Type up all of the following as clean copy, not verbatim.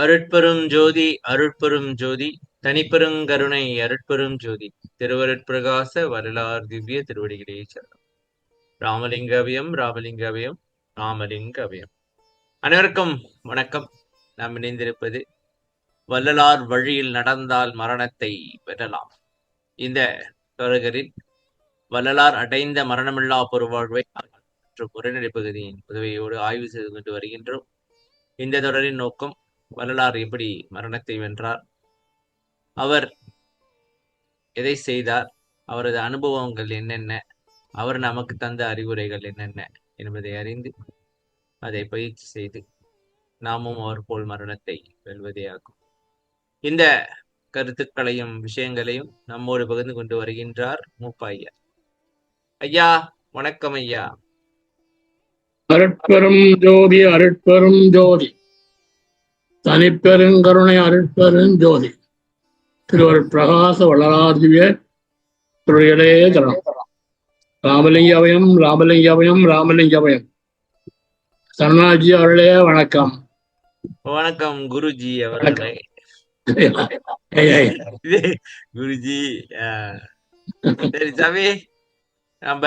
அருட்பெரும் ஜோதி அருட்பெரும் ஜோதி தனிப்பெருங்கருணை அருட்பெரும் ஜோதி திருவருட்பிரகாச வரலார் திவ்ய திருவடிகளே சரணம். ராமலிங்கவியம் ராமலிங்கவியம் ராமலிங்கவியம். அனைவருக்கும் வணக்கம். நாம் இணைந்திருப்பது வள்ளலார் வழியில் நடந்தால் மரணத்தை பெறலாம். இந்த தொடரில் வள்ளலார் அடைந்த மரணமில்லா பொருவாழ்வை மற்றும் உரைநடை பகுதியின் உதவியோடு ஆய்வு செய்து கொண்டு வருகின்றோம். இந்த தொடரின் நோக்கம் வள்ளலார் எப்படி மரணத்தை வென்றார், அவர் எதை செய்தார், அவரது அனுபவங்கள் என்னென்ன, அவர் நமக்கு தந்த அறிவுரைகள் என்னென்ன என்பதை அறிந்து அதை பயிற்சி செய்து நாமும் அவர் போல் மரணத்தை வெல்வதே ஆகும். இந்த கருத்துக்களையும் விஷயங்களையும் நம்மோடு பகிர்ந்து கொண்டு வருகின்றார் மூப்பா ஐயா. ஐயா வணக்கம் ஐயா. அருட்பெரும் ஜோதி அருட்பெரும் ஜோதி தனிப்பெருங்கருணை அருட்பெரும் ஜோதி திருவருட்பிரகாச வள்ளலார் திவ்ய திருவடிகளே சரணம். ராமலிங்கபயம் ராமலிங்கபயம் ராமலிங்கபயம். சரணாஜி அவர்களே வணக்கம். வணக்கம் குருஜி அவர்களே. குருஜி சரி சாமி, நம்ம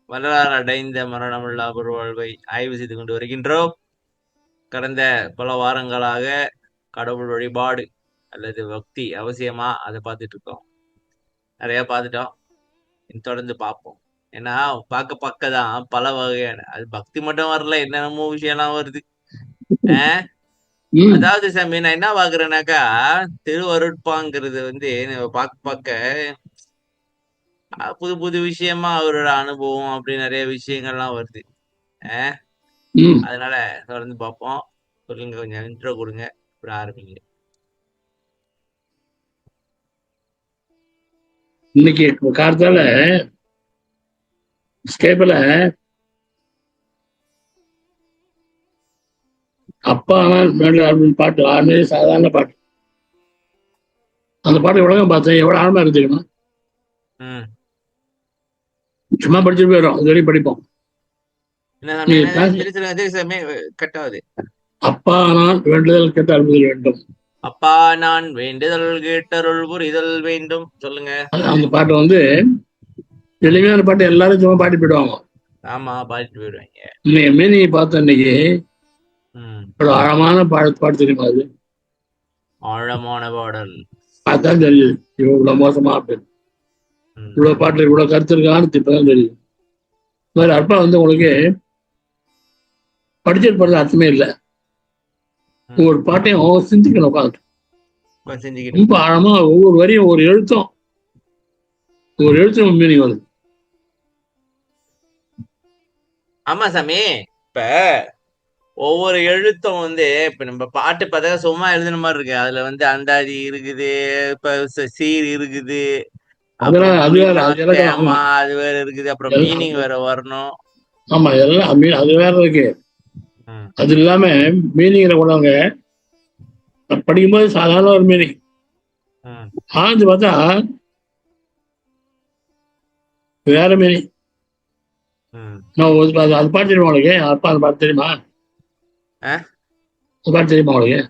வள்ளலார் அடைந்த மரணமில்லா பொருள்வாழ்வை ஆய்வு செய்து கொண்டு வருகின்றோம். கடந்த பல வாரங்களாக கடவுள் வழிபாடு அல்லது பக்தி அவசியமா அதை பார்த்துட்டு இருக்கோம். நிறைய பார்த்துட்டோம், தொடர்ந்து பார்ப்போம். ஏன்னா பார்க்க தான் பல வகையான, அது பக்தி மட்டும் வரல, என்னென்னமோ விஷயம்லாம் வருது. அதாவது சாமி, நான் என்ன பாக்குறேன்னாக்கா, திருவருட்பாங்கிறது பார்க்க புது புது விஷயமா அவரோட அனுபவம் அப்படி நிறைய விஷயங்கள்லாம் வருது. அதனால தொடர்ந்து பார்ப்போம். சொல்லுங்க, கொஞ்சம் இன்ட்ரோ கொடுங்க, அப்புறம் ஆரம்பிங்க. இன்னைக்கு காலத்தால ஸ்கேப்ல அப்பா பாட்டு ஆரம்பி சாதாரண பாட்டு. அந்த பாட்டு உலகம் பார்த்தேன், எவ்வளவு ஆழமா இருந்துக்கணும். சும்மா படிச்சுட்டு போயிடும், இது வரைக்கும் படிப்போம். அப்பா நான் வேண்டுதல் கேட்டு அனுப்புதல் வேண்டும். அப்பா நான் வேண்டுதல் கேட்டருள் புரிதல் வேண்டும். சொல்லுங்க. அந்த பாட்டு எளிமையான பாட்டு, எல்லாரும் சும்மா பாடி போயிடுவாங்க. ஆமா, பாடிட்டு போயிடுவாங்க. நீங்க பார்த்த இன்னைக்கு ஆழமான பாட்டு தெரியுமா? அது ஆழமான பாடல் அதான் தெரியுது. இவ்வளவு மோசமா இவ்வளவு பாட்டுல இவ்வளவு கருத்து இருக்கான்னு இப்பதான் தெரியும். இந்த மாதிரி அப்பா உங்களுக்கு படிச்சது படுறது அர்த்தமே இல்லை. ஒவ்வொரு பாட்டையும் சிந்திக்கணும், உட்காந்து ரொம்ப ஆழமா ஒவ்வொரு வரியும் ஒரு எழுத்தும் மீனிங் வருது. ஆமா சாமி, இப்ப ஒவ்வொரு எழுத்தும் இப்ப நம்ம பாட்டு பார்த்தா சும்மா எழுதுன மாதிரி இருக்கு. அதுல அந்தாதி இருக்குது, இப்ப சீர் இருக்குது, அது வேற இருக்குது, அப்புறம் மீனிங் வேற வரணும். ஆமா, எல்லாம் அது வேற இருக்கு. அது இல்லாம மீனிங்ல கொண்டவங்க படிக்கும்போது சாதாரண ஒரு மீனிங், ஆழ்ந்து பார்த்தா வேற மீனிங். அது பாட்டு தெரியுமா உங்களுக்கு? அப்பா அந்த பாட்டு தெரியுமா? பாட்டு தெரியுமா உங்களுக்கு?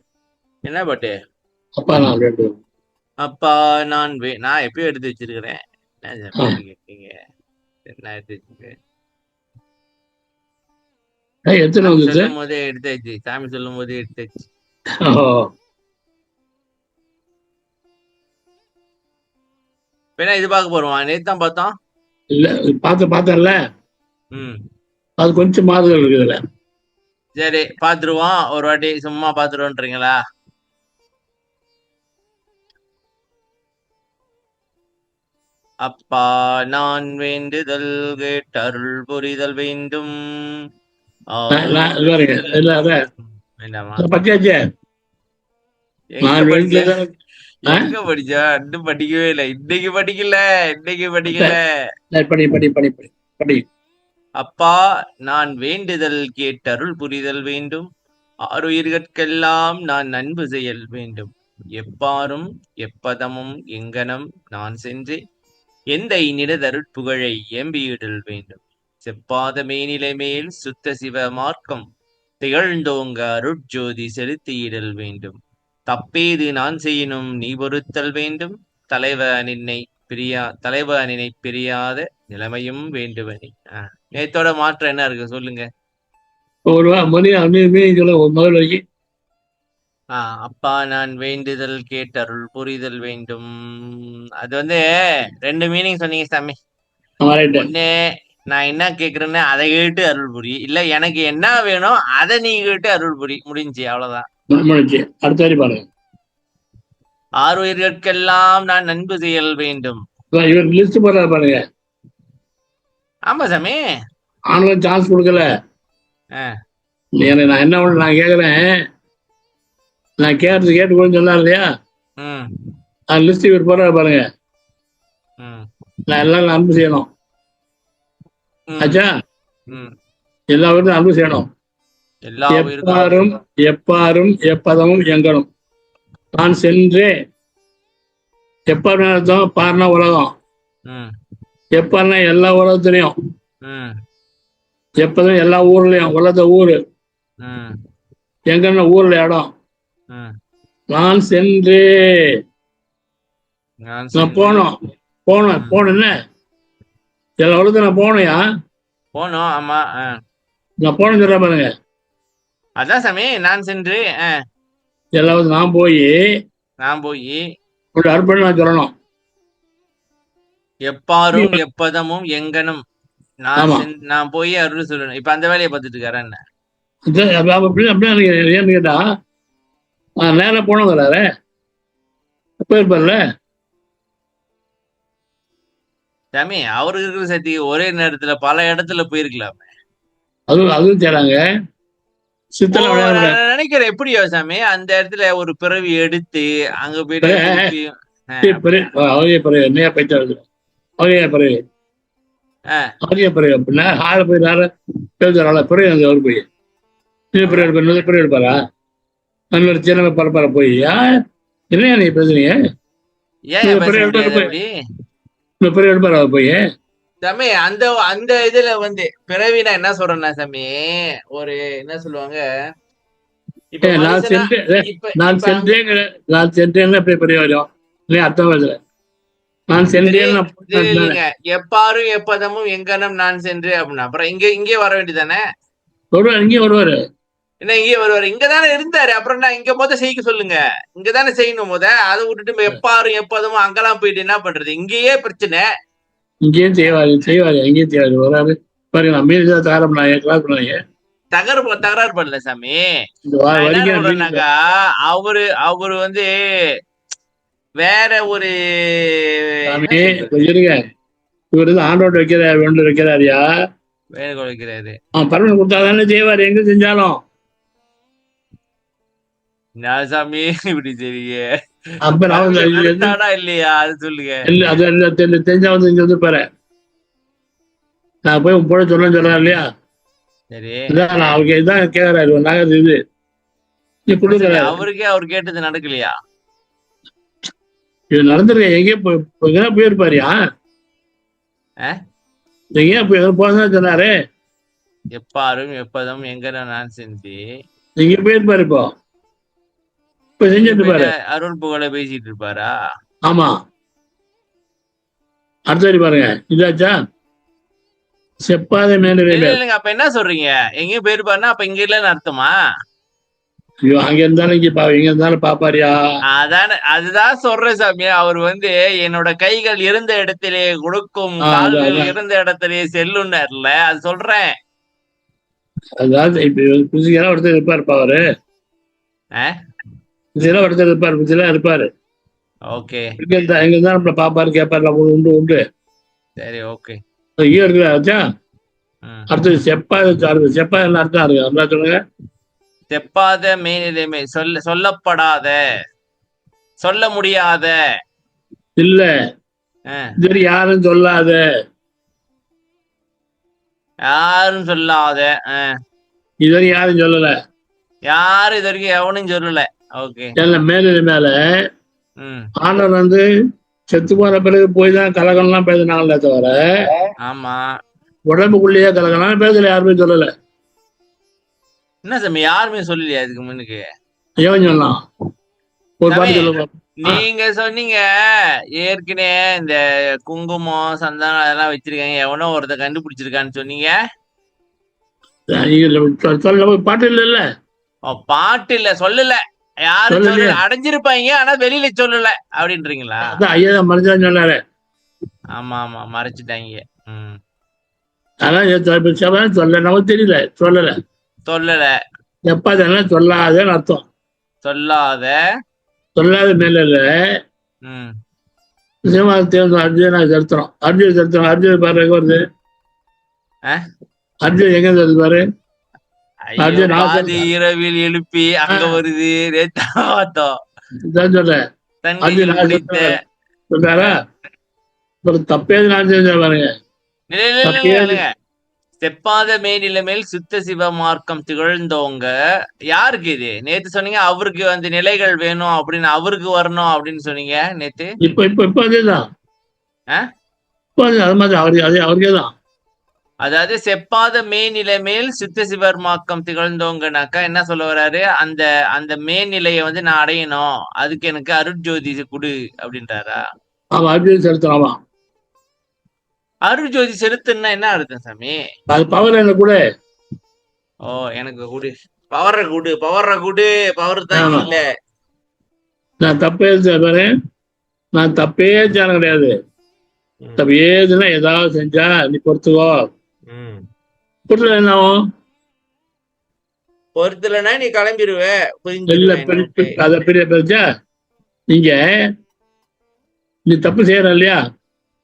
என்ன பாட்டு? அப்பா நான் வேண்டும். அப்பா நான் நான் எப்பயும் எடுத்து வச்சிருக்கிறேன். என்ன எடுத்து வச்சிருக்கேன்? சொல்லும் போதே எடுத்தாச்சு. சாமி சொல்லும் போதே எடுத்தாச்சு. இது பார்க்க போறோம். நேத்து தான் பார்த்தோம். இல்ல பார்த்தல. அது கொஞ்சம் மாறுதல் இருக்குதுல்ல. சரி, பாத்துருவோம். ஒரு வாட்டி சும்மா பாத்துருவோன்றீங்களா? அப்பா நான் வேண்டுதல் கேட்டருள் புரிதல் வேண்டும். எங்க படிச்சா? இன்னும் படிக்கவே இல்லை. இன்னைக்கு படிக்கல. அப்பா நான் வேண்டுதல் கேட்டருள் புரிதல் வேண்டும். ஆறுயிர்கட்கெல்லாம் நான் நண்பு செயல் வேண்டும். எப்பாரும் எப்பதமும் எங்கனம் நான் சென்று எந்த நிலதருட்புகழை ஏம்பியிடல் வேண்டும். செப்பாத மேனிலை மேல் சுத்த சிவ மார்க்கம் திகழ்ந்தோங்க அருட்ஜோதி செலுத்தியிடல் வேண்டும். தப்பேது நான் செய்யினும் நீ பொறுத்தல் வேண்டும். தலைவ நினை பிரியாத நிலைமையும் வேண்டுவனே. நேத்தோட மாற்றம் என்ன இருக்கு சொல்லுங்க. ஒரு மீனிங் சொல்ல ஒரு முதல் வரைக்கும். அப்பா நான் வேண்டுதல் கேட்டருள் புரிதல் வேண்டும். அது வந்து 2 மீனிங் சொன்னீங்க சாமி. ஒண்ணு நான் என்ன கேக்குறேன்னு அதை கேட்டு அருள் புரி, இல்ல எனக்கு என்ன வேணும் அதை நீ கேட்டு அருள் புரி, முடிஞ்சு அவ்வளவுதான். அடுத்த வரி பாருங்க. ஆறுயிர்களுக்கெல்லாம் நான் நன்கு செய்யல் வேண்டும். இவர் லிஸ்ட் போடுறாரு பாருங்க. ஆமா சாமி. ஆன்லைன் சான்ஸ் கொடுக்கல. நான் என்ன பண்ண நான் கேக்குறேன், நான் கேட்டுக்கொண்டு சொன்னார் இல்லையா, லிஸ்ட் இவர் போடுறாரு பாருங்க. நான் எல்லாம் அன்பு செய்யணும். ஆச்சா, எல்லா வீட்டும் அன்பு செய்யணும். எப்பாரும் எப்பாரும் எப்பதமும் எங்கனும் நான் சென்றே. எப்பாருன்னா அர்த்தம், பாருனா உலகம், எப்பாருனா எல்லா உலகத்திலையும், எப்பதும் எல்லா ஊர்லயும், உலகத்த ஊரு, எங்கன்னா ஊர்ல இடம். நான் சென்றே, நான் போனோம் என்ன எல்லா உலகத்தையும் நான் போனோயா, போனோம். ஆமா, நான் போனேன்னு சொல்ற பாருங்க. அதான் சாமி, நான் சென்று எல்லாவது நான் போய் ஒரு அர்ப்பணம் நான் சொல்லணும். எப்பாரும் எப்பதமும் எங்கனும் நான் போய் அருள் சொல்லணும். இப்ப அந்த வேலையை பார்த்துட்டு இருக்காரு என்ன ஏன்னு கேட்டா, நேரம் போனோங்கிறாரு போயிருப்பார்ல சாமி. அவருக்கு இருக்கிற சக்தி ஒரே நேரத்துல பல இடத்துல போயிருக்கலாமே. அதுவும் செய்றாங்க. நினைக்கிறேன் எப்படியோ சாமி, அந்த இடத்துல ஒரு பிறவி எடுத்து அங்க போயிட்டு அப்படின்னா ஆளை போய் பிறகு அவர் போய் பிறகு எடுப்பாரா, நல்ல சின்ன பரப்பர போய் என்ன நீ பேசுறீங்க, பிறகு எடுப்பாரா அவர் போய் சாமி. அந்த இதுல வந்து பிறவினா என்ன சொல்றேன்னா சாமி, ஒரு என்ன சொல்லுவாங்க, நான் சென்றேன் பெரிய வரும் அர்த்தம் வருது. நான் சென்றேன் எப்பாரும் எப்பதமும் எங்கனம் நான் சென்று அப்படின்னா அப்புறம் இங்கே வர வேண்டியதானே. இங்கே வருவாரு என்ன, இங்கே வருவாரு, இங்கதானே இருந்தாரு. அப்புறம் என்ன இங்க செய்ய சொல்லுங்க, இங்கதானே செய்யணும். அதை விட்டுட்டு எப்பாரும் எப்பதமும் அங்கெல்லாம் போயிட்டு என்ன பண்றது, இங்கேயே பிரச்சனை. இங்கேயும் செய்வாரு எங்கேயும் செய்வாரு. வராது பாருங்க, நம்ம மீறி தகராறு பண்ணல சாமி. அவரு வந்து வேற ஒரு இவரு ஆண்டோட வைக்கிறாரு, வேண்டு வைக்கிறாரியா, வேண்டுகோள் வைக்கிறாரு. பர்மனன்ட் கொடுத்தாதானே செய்வாரு, எங்க செஞ்சாலும். சாமி இப்படி சரிங்க அப்ப இல்லையா, அது சொல்லுங்க. இல்ல அது தெரிஞ்சா வந்து இங்க வந்து பாரு, நான் போய் போட சொல்றாரு இல்லையா, சரி அவருக்கு இதான் கேக்குறாரு. நாங்க இது அவருக்கே அவர் கேட்டது நடக்கலையா, இது நடந்திருக்க எங்கேயோ போயிருப்பாரியா, எங்கேயா போய் சொன்னாரு. எப்பாரும் எப்பதும் எங்க நான் செஞ்சு எங்க போயிருப்பாரு, இப்ப செஞ்சுட்டு பாரு, அருள் புகழ பேசிட்டு இருப்பாரா. ஆமா, அடுத்த பாருங்க. இதாச்சா செப்பாத இல்லைங்க. அப்ப என்ன சொல்றீங்க, எங்கேயும் போயிருப்பாருன்னா அப்ப இங்க இல்லன்னு அர்த்தமா? ஐயோ, அங்க இருந்தாலும் இங்க இருந்தாலும் பாப்பாரியா. அதுதான் சொல்றேன் சாமி. அவர் வந்து என்னோட கைகள் இருந்த இடத்திலே கொடுக்கும், கால்கள் இருந்த இடத்திலே செல்லுன்னார்ல, அது சொல்றேன். அதாவது இப்ப புதுசா ஒருத்தர் இருப்பாருப்பா, அவரு புதுசா ஒருத்தர் இருப்பாரு, புதுசா இருப்பாரு. ஓகே, எங்க இருந்தாலும் நம்மள பாப்பாரு கேட்பாரு, உண்டு. சரி, ஓகே. இங்கே இருக்குதா. அடுத்தது செப்பா என்ன அர்த்தம் இருக்கு, நல்லா சொல்லுங்க. செப்பாத மேனிலைமை, சொல்லப்படாத, சொல்ல முடியாத, இல்ல இது யாரும் சொல்லாத, இது யாரும் சொல்லல, யாரும் இது வரைக்கும் எவனும் சொல்லல. ஓகே, மேல ஆண்டவர் வந்து செத்து போன பிறகு போய் தான் கலகம்லாம் பேசினாங்களே தவிர, ஆமா, உடம்புக்குள்ளேயே கலகம்லாம் பேசல, யாருமே சொல்லல. என்ன சாமி யாருமே சொல்லலையா இதுக்கு முன்னுக்கு? ஏன் சொன்னான்? ஒரு சாமி பாட்டு சொல்லுங்க. ஆ, நீங்க சொன்னீங்க ஏற்கனவே இந்த குங்குமம் சந்தனம் அதெல்லாம் வச்சிருக்காங்க, எவனோ ஒருத்தன் கண்டுபிடிச்சிருக்கான்னு சொன்னீங்க. சொல்ல பாட்டு இல்ல. பாட்டு இல்ல சொல்லல, யாரும் சொல்லலையே. சொல்லல, அடைஞ்சிருப்பாங்க ஆனா வெளியில சொல்லல அப்படின்றீங்களா? அதான் ஐயா தான் மறைஞ்சான்னு சொன்னாரு. ஆமா ஆமா மறைச்சிட்டாங்க. ம். அதான் சொல்ல நமக்கு தெரியல, சொல்லல. சொல்லல. செப்பாதன்னா சொல்லாதன்னு அர்த்தம். சொல்லாத. சொல்லாத நிலையில ம். சிவமாதேவன் அர்ஜுனா சரித்திரம். அர்ஜுன் சரித்திரம். அர்ஜுன் பாரு எங்க வருது? அஹ்? அர்ஜுன் எங்க வருது பாரு? ஐயோ அர்ஜுன் நான் பாதி சொல்றேன். இரவில் எழுப்பி அங்க வருது, நேத்தா பார்த்தோம். இதான் சொல்றேன். அர்ஜுன் தண்ணீரில் நான் குடித்த. சொல்றேன் சொல்றாரா? அஹ்? ஒரு தப்பேது நான் செஞ்ச பாருங்க. தப்பேது. இல்லைங்க. செப்பாத மேல் சுத்த சிவ மார்க்கம் திகழ்ந்தோங்க. யாருக்கு இது? நேத்து சொன்னீங்க அவருக்கு வந்து நிலைகள் வேணும் அப்படின்னு, அவருக்கு வரணும் அப்படின்னு சொன்னீங்க நேத்து. இப்ப இப்ப இப்ப அதேதான். அஹ்? இப்ப அது மாதிரி அவருக்கே தான். அதாவது செப்பாத மேல் சித்த சிவமார்க்கம் திகழ்ந்தோங்கனாக்கா என்ன சொல்ல வர்றாரு? அந்த அந்த மேல்நிலையை வந்து நான் அடையணும், அதுக்கு எனக்கு அருட்ஜோதி குடு அப்படின்றாரா? அவன் அர்ஜுன் சரித்திரம். ஆமா, அருட்ஜோதி செலுத்துன்னா என்ன அர்த்தம் சாமி? அது பவர் என்ன கூட. ஓ எனக்கு குடு, பவர குடு, பவர் தாங்கி ஆமா, இல்ல. நான் தப்பே பாரு. நான் தப்பே செய்யணும் கிடையாது. ம். தப்பு ஏதுன்னா ஏதாவது செஞ்சா நீ பொறுத்துக்கோ. ம். பொறுத்துல என்ன ஆகும்? பொறுத்தலைன்னா நீ கிளம்பிடுவ, இல்ல புரிஞ்சிருவேன் என்ன விட்டு. அத பெரிய பிரச்சா. நீங்க நீ தப்பு செய்யற இல்லையா?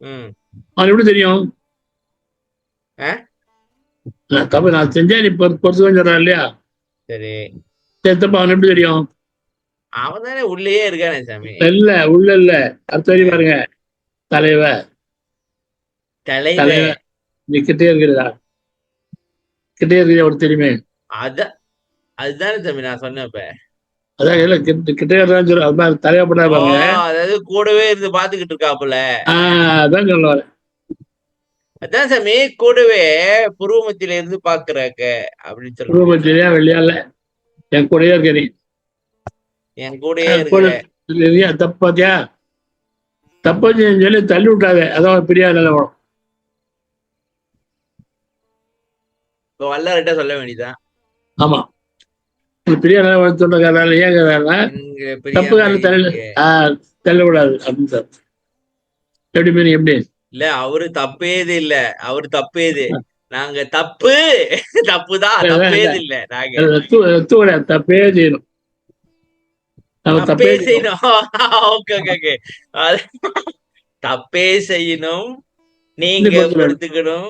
ம். அவன் எப்படி தெரியும்? அஹ்? நான் தப்பு நான் செஞ்சேன் நீ பொறுத்துக்கோன்னு சொல்றான் இல்லையா? சரி. சரி, தப்பு அவன் எப்படி தெரியும்? அவன் தானே உள்ளேயே இருக்கானே சாமி. இல்ல உள்ள இல்ல. அடுத்த வரி அஹ். பாருங்க. தலைவ தலைவ. தலைவ நீ கிட்டே இருக்கிறதா? கிட்டே இருக்கிற ஒரு தெரியுமே. அத அதுதானே சாமி நான் சொன்னேன் இப்ப. அதான் இல்ல கிட்டே இருக்கிறான்னு சொல்லு. அது மாதிரி தலைவப்படா ஓ பாருங்க. அதாவது கூடவே இருந்து பாத்துக்கிட்டு இருக்காப்புல. அதான் சொல்ல வரேன். அதான் சாமி கூடவே புருவமத்தில இருந்து பாக்குறாக்க அப்படின்னு சொல்ல முடியுமா? ரூபத்திலேயே வெள்ளையால என் கூடயே இருக்க நீ. என் கூடயே என் கூட இருக்கிற. இல்லையா? தப்பாத்தியா? தப்பா சொல்லி தள்ளி விட்டாங்க. அதான் பெரிய நிலை வரும். இப்ப வல்லார்கிட்ட சொல்ல வேண்டியதான். ஆமா, பெரிய நிலை வரும் சொல்றதுனால ஏங்கிறதால எங்க தப்பு பிரியாம காரணம் இருக்க. தள்ள விடாது அப்படின்னு சார். எப்படி மீனிங் எப்படி? இல்ல அவரு தப்பேது இல்ல, அவரு தப்பேது. நாங்க தப்பு. தப்புதான், தப்பேது இல்ல நாங்க. தப்பே செய்யணும். நம்ம தப்பே தப்பே செய்யணும். செய்யணும். Okay okay okay. தப்பே செய்யணும், இன்னும் நீங்க பொறுத்து பொறுத்துக்கணும்.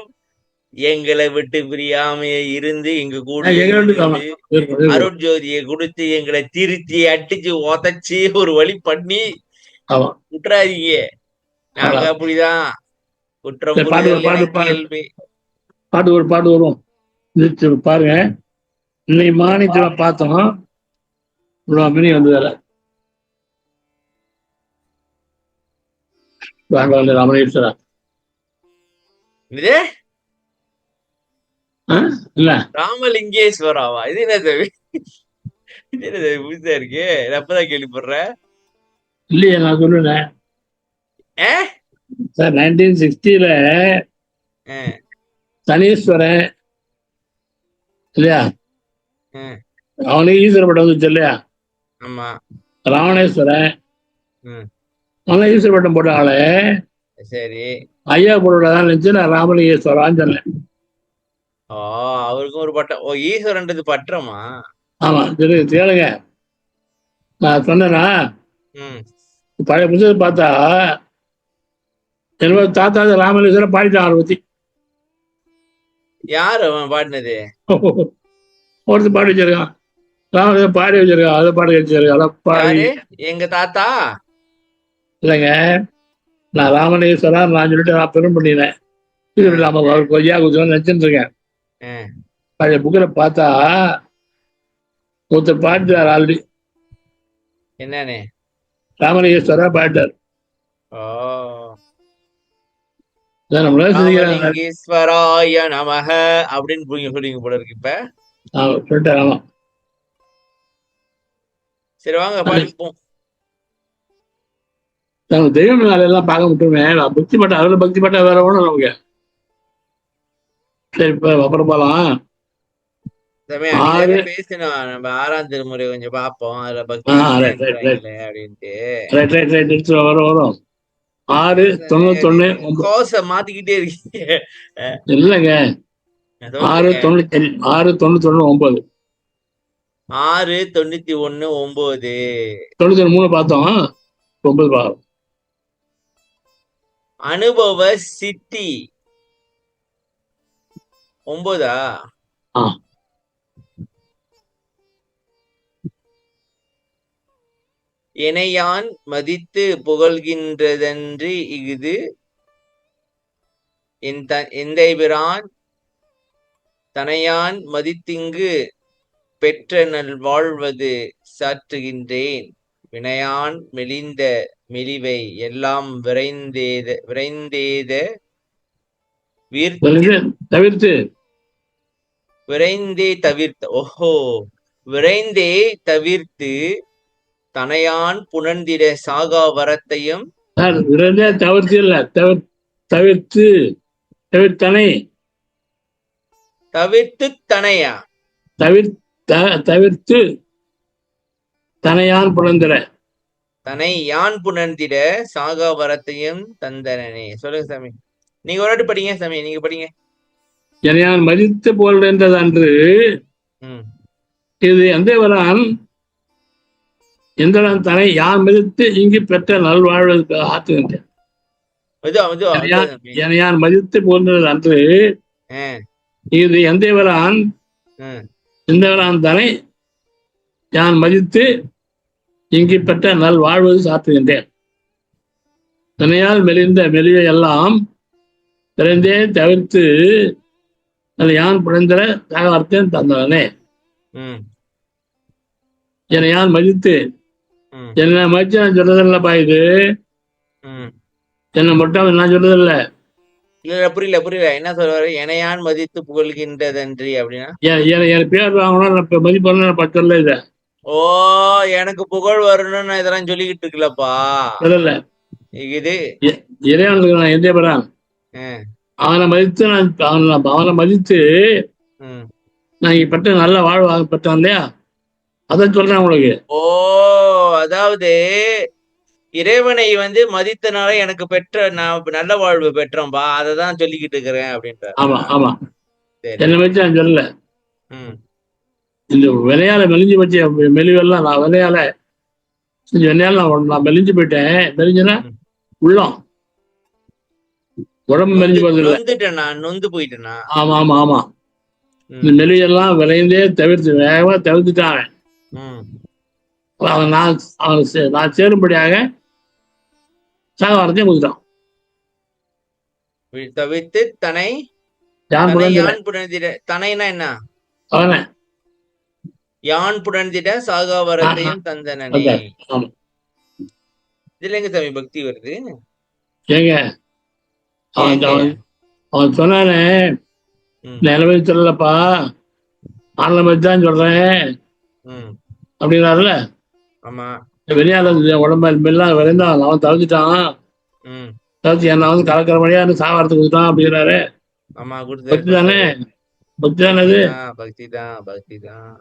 எங்களை விட்டு பிரியாமையே இருந்து எங்க கூடயே எங்க ரெண்டு ஆமா இருந்து இருக்கும், இருக்கும். அருட்ஜோதியை கொடுத்து எங்களை திருத்தி அடிச்சு உதச்சி ஒரு வழி பண்ணி ஆமா, விட்டுறாதீங்க. நாங்க அவ்வளவு. அப்படிதான். குற்றம் சரி, பாட்டு புரிதல் பாட்டு எனக்கு பாட்டு இயல்பு. பாட்டு வரும். இது பாருங்க. இன்னைக்கு மாநிலத்துல பார்த்தோம். இவ்வளவு மினி வந்து வேற வாங்க ராமேஸ்வரா. இது இல்ல ராமலிங்கேஸ்வராவா? இது என்ன தம்பி? இது என்ன தம்பி புதுசா இருக்கு, நான் அப்பதான் கேள்விப்படுறேன். இல்லையே, நான் சொல்லுறேன் ஏ? சார். 1960 சனீஸ்வரன் இல்லையா? அவனுக்கு ஈஸ்வர பட்டம் வந்துச்சு இல்லையா? ஆமா. ராவணேஸ்வரன் ம். அவன் ஈஸ்வர பட்டம் போட்ட ஆளு சரி. ஐயா போடுறதான் நினைச்சு நான் ராமலிங்கேஸ்வரான்னு சொன்னேன். ஓ அவருக்கும் ஒரு பட்டம். ஓ ஈஸ்வரன்றது பற்றமா? ஆமா, சரி கேளுங்க. நான் சொன்னேன்னா ம். பழைய புத்தகத்தை பார்த்தா என்னோட தாத்தா ராமலிங்கேஸ்வரன் பாடிட்டான் அவரை பத்தி. யாரு அவன் பாடினது? ஒருத்தர் பாடி வச்சிருக்கான். ராமலிங்கம் பாடி வச்சிருக்கான். அதை பாடி வச்சிருக்கான். அதை பாடி யாரு? எங்க தாத்தா? இல்லைங்க, நான் ராமலிங்கேஸ்வரா நான் சொல்லிட்டு நான் பெரும் பண்ணினேன். இது நம்ம கொய்யா குதிரை நினைச்சுட்டு இருக்கேன். பழைய புக்கில் பார்த்தா ஒருத்தர் பாடிட்டார் ஆல்ரெடி. என்னன்னு? ராமலிங்கேஸ்வரா பாடிட்டார். ஓ நம்மளால சிந்திக்கிறாங்க. ராமலிங்கேஸ்வராய நமக அப்படின்னு சொல்றீங்க போல இருக்கு இப்ப. சொல்லிட்டாரு. ஆமா. சரி வாங்க படிப்போம். நாங்க தெய்வம் வேலையெல்லாம் பார்க்க விட்டுருமே, பக்தி பட்டா அதுல பக்தி பட்டா வேற ஒண்ணும் நமக்கு. சரி, இப்ப அப்புறம் போலாம். அன்னைக்கு தானே 6. பேசினோம், நம்ம 6ஆம் திருமுறை கொஞ்சம் பார்ப்போம், அதுல பக்தி ரைட் ரைட் ரைட் இல்லைன்றாங்களே அப்படின்ட்டு. ரைட் ரைட் ரைட் எடுத்து வரும் வரும். 6 91 9. கோச மாத்திக்கிட்டே இருக்கீங்க. இல்லைங்க, 6 சொல்லுங்க. 90 6 91 9. 6 91 9. 93 பார்த்தோம், 9 பார்க்கணும். அனுபவ சித்தி 9. ஆ, இணையான் மதித்து புகழ்கின்றதன்றி இஃது எந்தைபிரான் தனையான் மதித்திங்கு பெற்ற நல் வாழ்வது சாற்றுகின்றேன். வினையான் மெலிந்த மெலிவை எல்லாம் விரைந்தேத தவிர்த்து விரைந்தே தவிர்த்து விரைந்தே தவிர்த்து தனையான் புணர்ந்திட சாகா வரத்தையும். விரைந்தே தவிர்த்து இல்ல, தவிர்த்து தவிர்த்தனை தவிர்த்து தனையா தவிர்த்து தனையான் புலந்திர தனை யான் புணர்ந்திட சாகா வரத்தையும் தந்தனனே. சொல்லுங்க சாமி, நீங்க ஒரு வாட்டி படிங்க சாமி, நீங்க படிங்க. எனையான் மதித்து போல்கின்றது அன்று இது எந்தைவரான் எந்திரன் தனை யான் மதித்து இங்கு பெற்ற நல்வாழ்வதற்கு ஆற்றுகின்றேன். எனையான் மதித்து போல்கின்றது அன்று இது எந்தைவரான் தனை யான் மதித்து இங்கு பெற்ற நல் வாழ்வது சாத்துகின்றேன். தனையால் மெலிந்த மெலிவை எல்லாம் விரைந்தே தவிர்த்து அது யான் புனைந்திர தாகவரத்தையும் தந்தவனே. என்னை யான் மதித்து, என்னை மதிச்சு நான் சொல்றதில்லப்பா, இது என்னை மட்டும் நான் சொல்றதில்ல. புரியல என்ன சொல்றாரு? எனையான் மதித்து புகழ்கின்றதன்றி அப்படின்னா என் பேர் வாங்கணும் மதிப்பு பத்தல. இத எனக்கு புகழ் வரணும்னு இதெல்லாம் சொல்லிக்கிட்டு இருக்குல்லப்பா. சொல்லல, இது இறைவனுக்கு நான் எந்த பெறான் அவனை மதித்து அவனை மதித்து நான் இங்க பெற்ற நல்ல வாழ்வு பெற்றான் இல்லையா, அதான் சொல்றேன் உங்களுக்கு. அதாவது இறைவனை மதித்தனால எனக்கு பெற்ற நான் நல்ல வாழ்வு பெற்றோம்பா, அததான் சொல்லிக்கிட்டு இருக்கிறேன் அப்படின்ற. ஆமா ஆமா, என்னை வச்சு நான் சொல்லல. இந்த விலையால மெலிஞ்சு வச்ச மெலிவெல்லாம் நான் விலையால நான் மெலிஞ்சு போயிட்டேன். மெலிஞ்சுன்னா உள்ளம் உடம்பு மெலிஞ்சு போறது, நொந்து போயிட்டேனா? ஆமா ஆமா ஆமா. இந்த மெலியெல்லாம் விளைந்தே தவிர்த்து வேகமா தவிர்த்துட்டான். அவன் நான் சேரும்படியாக சாகவாரத்தையும் கொடுத்தான். தவிர்த்து தனை யான் புணர்ந்திட. தனைனா என்ன? அவனை யான் புணர்ந்திட சாகாவரத்தையும் தந்தனே. இதுல எங்க சாமி பக்தி வருது? ஏங்க அவன் சொன்னானே, நிலவை சொல்லலப்பா, ஆன்ல தான் சொல்றேன் அப்படின்னாருல. ஆமா, வெளியால உடம்பெல்லாம் விளைந்தான், அவன் தவிர்த்துட்டான். தவிர்த்து என்ன கலக்கிற வழியா சாவாரத்துக்கு கொடுத்தான் அப்படிங்கிறாரு. ஆமா, பக்தி தானே, பக்தி தானே அது. பக்தி தான்.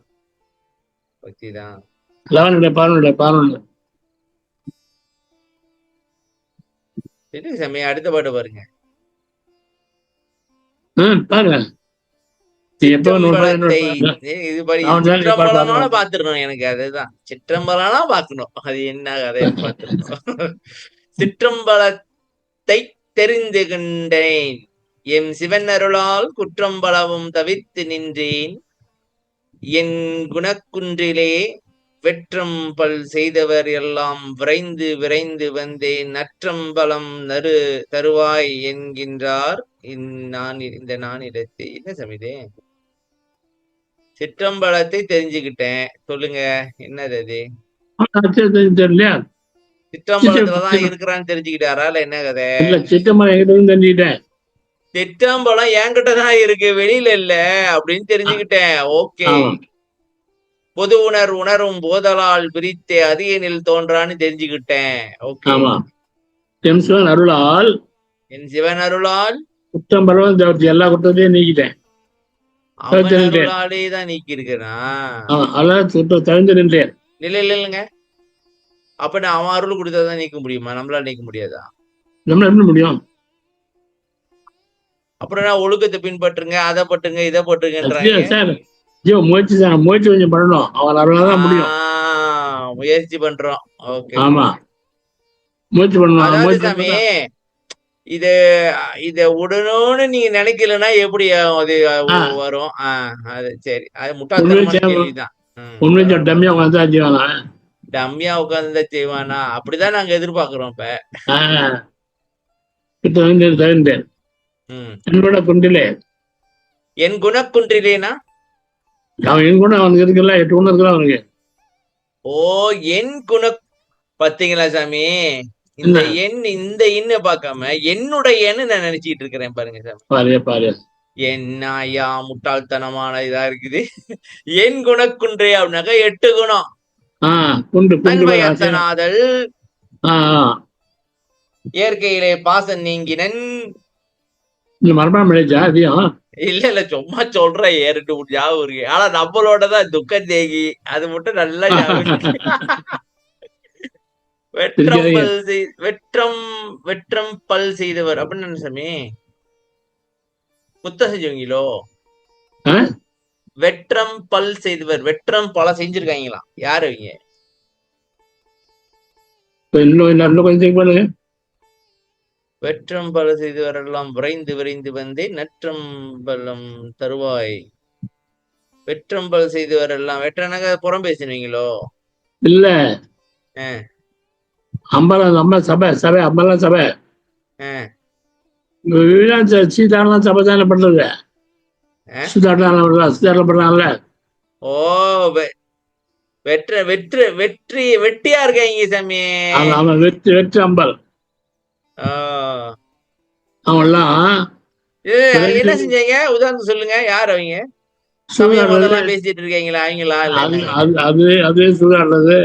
பாருங்க சாமி, அடுத்த பாட்டு பாருங்க. பாருங்க, சிற்றம்பலம்னால பாத்துருக்கணும். எனக்கு அதுதான் சிற்றம்பலம்னா பாக்கணும், அது என்ன கதைன்னு பாத்துருக்கணும். சிற்றம்பலத்தை தெரிந்துகின்றேன், எம் சிவன் அருளால் குற்றம்பலவும் தவிர்த்து நின்றேன். என் குணக்குன்றிலே வெற்றம் பல் செய்தவர் எல்லாம் விரைந்து விரைந்து வந்தேன். நற்றம்பலம் தருவாய் என்கின்றார் இந்த நானிடத்தை. என்ன சமிதே? சிற்றம்பலத்தை தெரிஞ்சுக்கிட்டேன், சொல்லுங்க என்னது அது? சிற்றம்பலத்துலதான் இருக்கிறான்னு தெரிஞ்சுக்கிட்டாரா இல்ல என்ன கதை? சிற்றம்பலம் தெரிஞ்சுக்கிட்டேன். திட்டம்பலம் என்கிட்ட தான் இருக்கு, வெளியில இல்ல அப்படின்னு தெரிஞ்சுக்கிட்டேன். ஓகே. ஆமா பொது உணரும் போதலால் பிரித்தே அதிகனில் தோன்றான்னு தெரிஞ்சுக்கிட்டேன். ஓகே. ஆமா என் சிவன் அருளால் என் சிவன் அருளால் குற்றம் பரவல் தவிர்த்து எல்லா குற்றத்தையும் நீக்கிட்டேன். அவன் அருளாலே தான் நீக்கி இருக்கிறான். அதான் குற்றம் தவிர்த்து நின்றேன். இல்லைங்க, அப்ப நான் அவன் அருள் கொடுத்தாதான் நீக்க முடியுமா? நம்மளால நீக்க முடியாதா? நம்மளால எப்படி முடியும்? அப்புறம் நான் ஒழுக்கத்தை பின்பற்றுங்க, அதை பட்டுங்க, இதை பட்டுங்கன்றாங்க. சார் முயற்சி கொஞ்சம் பண்ணணும், அவன் அருளாதான் முடியும். முயற்சி பண்றோம். ஓகே. ஆமா முயற்சி பண்ணணும் சாமி. இத உடனே நீங்க நினைக்கலன்னா எப்படி அது வரும்? அது சரி, அது முட்டாள்தனமான கேள்விதான். டம்மியா உட்காந்து செய்வானா? டம்மியா உட்காந்து செய்வானா? அப்படிதான் நாங்க எதிர்பார்க்கிறோம். இப்ப என்னோட குன்றிலே என் குணக்குன்றிலேனா அவன் என் குணம் அவனுக்கு இருக்குல்ல, 8 குணம் இருக்குல்ல அவனுக்கு. ஓ, என் குண பாத்தீங்களா சாமி? இந்த எண்ண பார்க்காம என்னுடையன்னு நான் நினைச்சிட்டு இருக்கிறேன் பாருங்க சாமி. பாரு என்ன ஐயா முட்டாள்தனமான இதா இருக்குது. என் குணக்குன்றே அப்படின்னாக்கா 8 குணம். அத்தனாதல், இயற்கையிலே பாசம் நீங்கினன். மரபணம் அதையும் இல்ல சும்மா சொல்றேன், ஏறிட்டு ஞாபகம் இருக்கு. ஆனா நம்மளோடதான் துக்கம் தேகி, அது மட்டும் நல்லா ஞாபகம். வெற்றம் பல் செய்தவர் அப்படின்னு சாமி குத்த செஞ்சவங்களோ? வெற்றம் பல் செய்தவர், வெற்றம் பல செஞ்சிருக்காங்களா? யாரு அவங்க? வெற்றம் பல செய்தவர் எல்லாம் விரைந்து விரைந்து வந்தே நற்றம்பலம் தருவாய். வெற்றம்பல் செய்தவர் எல்லாம் வெற்றனாக புறம் பேசினீங்களோ? இல்ல, அம்பலம் சபை அம்பலம் சபை சீதாரெல்லாம் சபை தானே பண்றது. பண்றாங்கல்ல. ஓ, வெற்றியா இருக்காங்க சாமி. வெற்றி அம்பல் அவங்கெல்லாம் என்ன செஞ்சாங்க? உதாரணம் சொல்லுங்க. யார் அவங்க? சமயம் பேசிட்டு இருக்கீங்களா அவங்களா? அது சுதாடுறது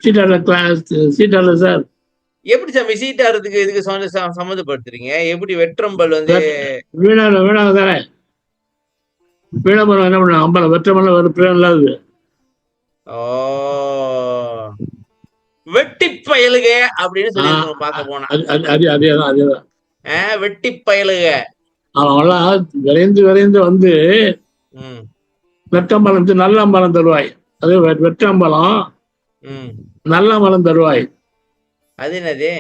சீட்டாடல சார். எப்படி சாமி சீட்டாடுறதுக்கு இதுக்கு சம்மந்தப்படுத்துறீங்க? எப்படி வெற்றம்பல் வீணாக தானே? வீணாமரம் என்ன பண்ண? அம்பலம் வெற்றமல்ல ஒரு பிரயோகம் இல்லாது. ஓ, வெட்டி பயலுக அப்படின்னு சொல்லி பார்க்க போனா அதேதான் வெட்டி பயலுக. அவெல்லாம் விரைந்து வந்து வெற்றம்பலம் நல்ல அம்பலம் தருவாய். அது வெற்றம்பலம் நல்ல அம்பலம் தருவாய். அது என்னது?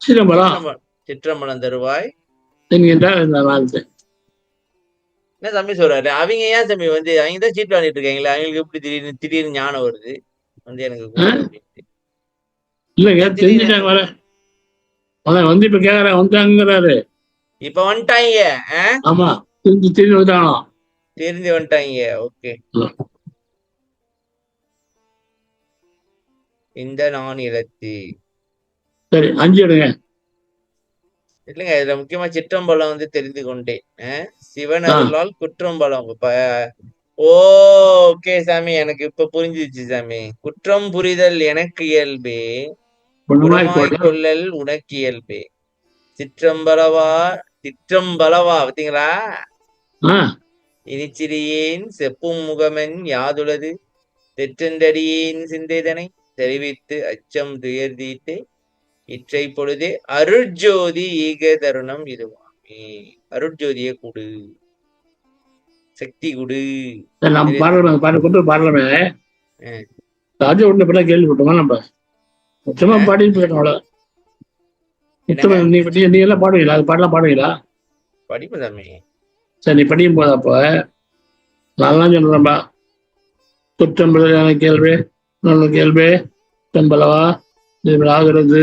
சிற்றம்பலம் தருவாய் என்கின்றார். என்ன தம்பி சொல்றாரு? அவங்க ஏன் தம்பி அவங்க தான் சீட்டு வாங்கிட்டு இருக்காங்களா? அவங்களுக்கு எப்படி திடீர்னு ஞானம் வருது? எனக்கு இல்லைங்க, தெரிஞ்சுட்டாங்க வர இப்ப கேக்குற வந்தாங்கிறாரு. இப்ப வந்துட்டாங்க. ஆமா, தெரிஞ்சு வந்துட்டாங்க. தெரிஞ்சு வந்துட்டாங்க. ஓகே. இந்த நான் இலத்தி சரி 5 எடுங்க. இல்லைங்க, இதுல முக்கியமா சிற்றம்பலம் தெரிந்து கொண்டேன். சிவன் அருளால் குற்றம்பலம். ஓகே சாமி, எனக்கு இப்ப புரிஞ்சிச்சு சாமி. குற்றம் புரிதல் எனக்கு இயல்பே, கொள்ளல் உனக்கு இயல்பே. சிற்றம்பலவா பாத்தீங்களா? இனிச்சிறியேன் செப்பும் முகமன் யாதுளது தெற்றண்டடியேன் சிந்தைதனை தெரிவித்து அச்சம் துயர்தீட்டு இற்றை பொழுதே அருட்ஜோதி ஈக தருணம் இதுவாமே. அருட்ஜோதியை கொடு, சக்தி கொடு. பாடலாமே ராஜா ஒண்ணு இப்ப கேள்விப்பட்டோமா? நம்ம சுத்தமா பாடிட்டு போயிட்டோம். அவ்வளவு நீ எல்லாம் பாடுவீங்களா? அது பாடலாம் பாடுவீங்களா? படிப்பதாமே. சரி, நீ படிக்கும் போது அப்ப நான் சொல்றேன்பா. குற்றம்பல கேள்வி, நல்ல கேள்வி, செம்பலவா ஆகிறது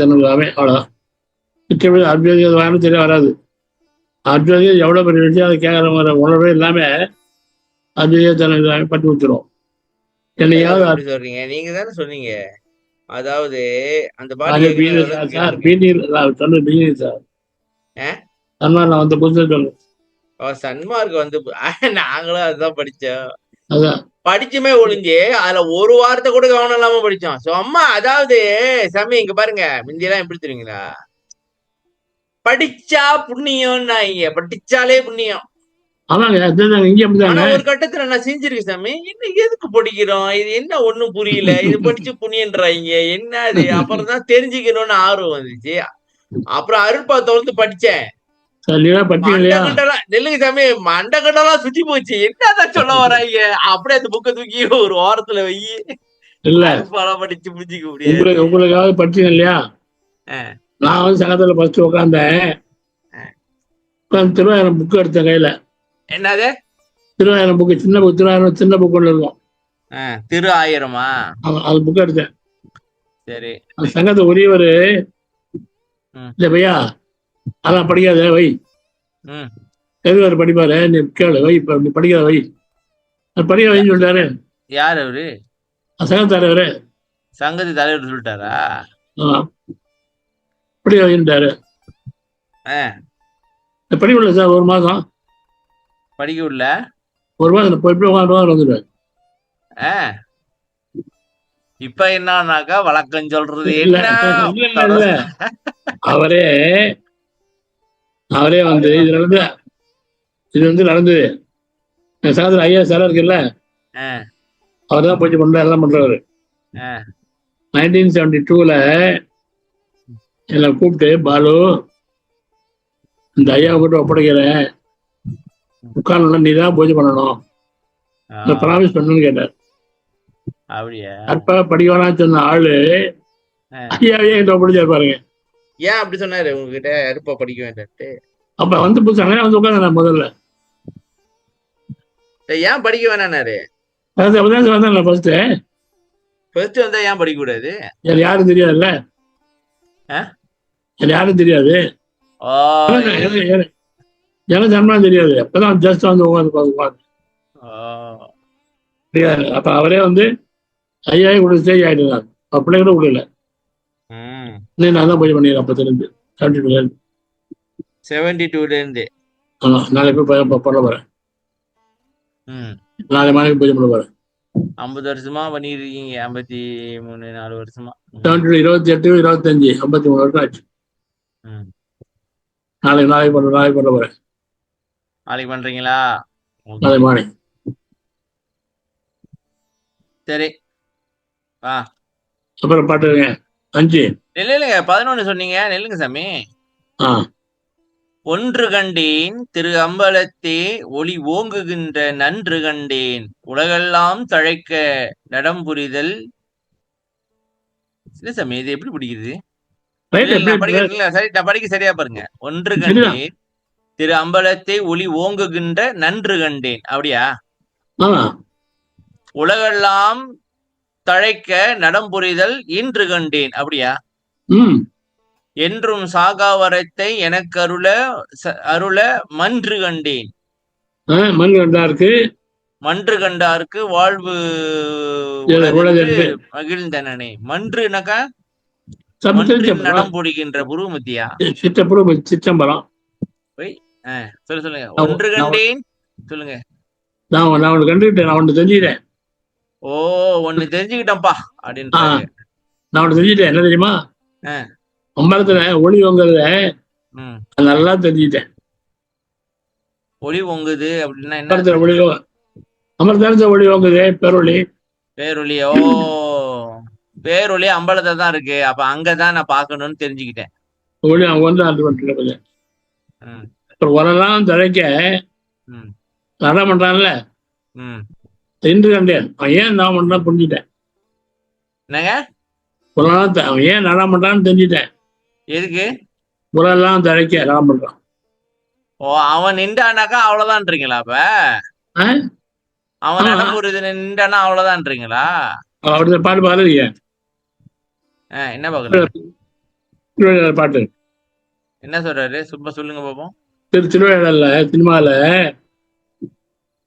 தன்னுமே. அவ்வளவுதான். அத்வைதம் தெரிய வராது. அத்வைதம் எவ்வளவு பெரிய விஷயம் அதை கேட்கற உணர்வே இல்லாம அத்வைத பட்டு விட்டுரும். சொல்றீங்க நீங்க தானே சொன்னீங்க அதாவது அந்த பாட்டு அது கேக்குறது பீனி ஓரளவுக்கு சார் கேட்டிருக்கேன். பீனி சொல்லு பீனி சார் ஆ? நான் வந்து புதுசு சொல்லு. சன்மார்க் வந்து நாங்களும் அதுதான் படிச்சோம். அதான் படிச்சுமே ஒளிஞ்சு அதுல ஒரு வார்த்தை கூட கவனம் இல்லாம படிச்சோம். சும்மா அதாவது சாமி இங்க பாருங்க, முந்தியெல்லாம் எப்படி தெரியுங்களா, படிச்சா புண்ணியம்னாங்க, படிச்சாலே புண்ணியம். ஆமாங்க அதுதான் இங்கே ஆனா அப்படிதாங்க. ஒரு கட்டத்துல நான் செஞ்சிருக்கேன் சாமி, என்ன எதுக்கு படிக்கிறோம், இது என்ன ஒண்ணும் புரியல, இது படிச்சு புண்ணியன்றாங்க என்ன அது, அப்புறம் தான் தெரிஞ்சுக்கணும்னு ஆர்வம் வந்துச்சு. அப்புறம் அருட்பா தொடர்ந்து படிச்சேன். சரியா படிச்சீங்க இல்லையா? மண்டகண்டெல்லாம் நெல்லுங்க சாமி, மண்டகண்டெல்லாம் சுத்தி போச்சு, என்னதான் சொல்ல வராங்க. அப்படியே அந்த புக்கை தூக்கி ஒரு ஓரத்துல வை. இல்ல அருட்பாலாம் படிச்சு புரிஞ்சுக்க முடியாது. உங்களுக்கு உங்களுக்காக படிச்சீங்க இல்லையா? அஹ், நான் வந்து சங்கத்துல ஃபர்ஸ்ட் உட்காந்தேன். அஹ். உட்காந்து திருவாயிரம் புக்கு எடுத்தேன் கையில. என்னது? திருவாயிரம் புக்கு சின்ன புக், திருவாயிரம் சின்ன புக் ஒன்று இருக்கும். திரு ஆயிரமா? அது புக் எடுத்தேன். சரி. அந்த சங்கத்தை உரியவர், ம், இல்ல பையா அதான் படிக்காத வை, ம். எதுவாரு படிப்பாரு, நீ கேளு வை, இப்ப நீ படிக்காத வை, அது படிக்க வைன்னு சொல்லிட்டாரு. யார் அவரு? சங்கத்தாரவரு சங்கதி தலைவர் சொல்லிட்டாரா? படிக்க வைன்ட்டாரு. அஹ், படிக்கல சார் ஒரு மாசம், படிக்க விடல. ஒரு மாதம் போய் உட்காந்து வந்துடுவேன். அஹ், இப்ப என்னன்னாக்கா வழக்கம் சொல்றது இல்ல என்ன? இல்ல இல்ல இல்ல அவரே அவரே வந்து இது வந்து நடந்தது. என் சகோதரர் ஐயா சார் இருக்குல்ல, அஹ், அவர் தான் போய் பண்ற எல்லாம் பண்றவர். அஹ், 1972ல என்னை கூப்பிட்டு, பாலு இந்த ஐயாவை கூட்டு ஒப்படைக்கிறேன், உட்காரணும், நீ தான் பூஜை பண்ணணும், ஆஹ், ப்ராமிஸ் பண்ணணும்னு கேட்டார். அப்படியா? அப்ப படிக்க வேணாம்னு சொன்ன ஆளு அஹ். ஐயாவே என்கிட்ட ஒப்படைச்சாரு பாருங்க. ஏன் அப்படி சொன்னாரு உங்ககிட்ட, அருப்பா படிக்க வேண்டாம்ட்டு? அப்ப வந்து புதுசு அங்கே வந்து உட்காந்து நான் முதல்ல ஏன் படிக்க வேணான்னாரு? அது அப்பதான் வந்தேன் ஃபர்ஸ்ட். ஃபர்ஸ்ட் வந்தா ஏன் படிக்க கூடாது? எனக்கு யாரும் தெரியாதுல்ல, அஹ்? எனக்கு யாரும் தெரியாது, ஓ, எனக்கு சம்பளம் தெரியாது. அப்பதான் ஜஸ்ட் வந்து உட்காந்து ஓ. தெரியாது. அப்ப அவரே வந்து ஐயாயிரம் கூட ஸ்டேஜ் ஆயிட்டு அப்படியே கூட விடல. ம். இன்னும் நான் தான் பூஜை பண்ணிடுறேன் அப்பத்திலிருந்து 72 72ல இருந்து. ஆமா. நாளைக்கு போய் பண்ண போறேன். ம். நாளை மாலைக்கு பூஜை பண்ண போறேன். 50 வருஷமா பண்ணிருக்கீங்க. 53 4 வருஷமா. 28 25 53 வருஷம் ஆச்சு. ம். நாளைக்கு பண்ண போறேன். நாளைக்கு பண்றீங்களா? நாளை மாலை. சரி. அப்புறம் பாட்டுங்க 5 இல்லைங்க 11 சொன்னீங்க. நெல்லுங்க சாமி. ஒன்று கண்டேன் திரு அம்பலத்தே ஒளி ஓங்குகின்ற நன்று கண்டேன் உலகெல்லாம் தழைக்க நடம் புரிதல். இல்ல சாமி, இது எப்படி பிடிக்கிறது? நான் படிக்க சரியா பாருங்க. ஒன்று கண்டேன் திரு அம்பலத்தை ஒளி ஓங்குகின்ற நன்று கண்டேன், அப்படியா? உலகெல்லாம் தழைக்க நடம் புரிதல் இன்று கண்டேன், அப்படியா? என்றும் சாகாவரத்தை எனக்கு அருள மன்று கண்டேன். மன்று கண்டாருக்கு வாழ்வு மகிழ்ந்தனே. மன்றுனாக்கா நடம் புரிகின்ற புருவமத்தியா? சிற்றம்பலம். சொல்லுங்க. ஒன்று கண்டேன் சொல்லுங்க. நான் கண்டுகிட்டேன், நான் ஒண்ணு தெரிஞ்சுக்கிட்டேன். ஓ, ஒண்ணு தெரிஞ்சுக்கிட்டேன்ப்பா அப்படின்னு. நான் ஒண்ணு தெரிஞ்சுட்டேன். என்ன தெரியுமா? அம்பலத்துல ஒளி ஓங்குறத நல்லா தெரிஞ்சுக்கிட்டேன். ஒளி ஓங்குது அப்படின்னா என்ன? அம்பலத்துல ஒளி ஓங்குது, பேரொளி. பேரொளியோ? பேரொளி அம்பலத்தை தான் இருக்கு. அப்ப அங்கதான் நான் பாக்கணும்னு தெரிஞ்சுக்கிட்டேன். ஒளி அவங்க வந்து அது மட்டும் உலகெல்லாம் தழைக்க நடம் பண்றான்ல, இன்று கண்டேன். அவன் ஏன் நான் பண்றான் புரிஞ்சுட்டேன். என்னங்க? உலகம் அவன் ஏன் நடம் பண்றான்னு தெரிஞ்சுட்டேன். எதுக்கு? உலகெல்லாம் தழைக்க நடம் பண்றான். ஓ, அவன் நின்றானாக்கா அவ்வளவுதான்றீங்களா? அப்ப அவன் நடப்புறது நின்றானா அவ்வளவுதான்றீங்களா? அவருடைய பாட்டு பாருங்க. என்ன பாக்கல பாட்டு என்ன சொல்றாரு? சும்மா சொல்லுங்க பாப்போம். திருவிழால சினிமால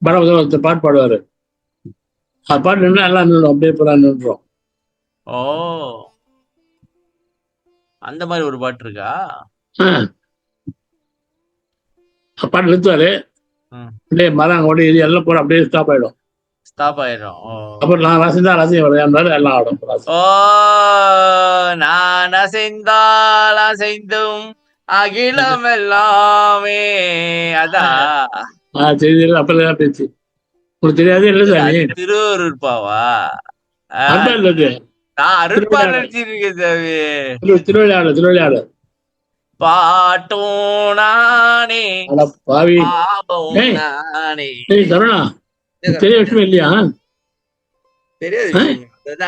படம் பாட்டு பாடுவாரு. அது பாட்டு நின்று எல்லாம் நின்றுடும், அப்படியே போறா நின்றுடும். ஓ, அந்த மாதிரி ஒரு பாட்டு இருக்கா? பாட்டு நிறுத்துவாரு, அப்படியே மரம் அங்கே ஓடி இது எல்லாம் போட அப்படியே ஸ்டாப் ஆயிடும். ஸ்டாப் ஆயிடும். அப்புறம் நான் ரசிந்தா ரசிகம் விளையாண்டாரு எல்லாம் ஆடும். ஓ நான் அசைந்தால் அசைந்தும் அகிலம் எல்லாமே. அதான் செய்திகள் அப்பதான் பேச்சு உங்களுக்கு தெரியாது இல்லை சாமி. திருவருள் பாவா? அதான் இல்லது நான் அருட்பா நினைச்சிருக்கேன் சாமி. திருவிளையாடு திருவிளையாடு பாட்டும் நானே பாவி பாபம் நானே. சரவணா தெரிய விஷயம் இல்லையா? தெரியாது,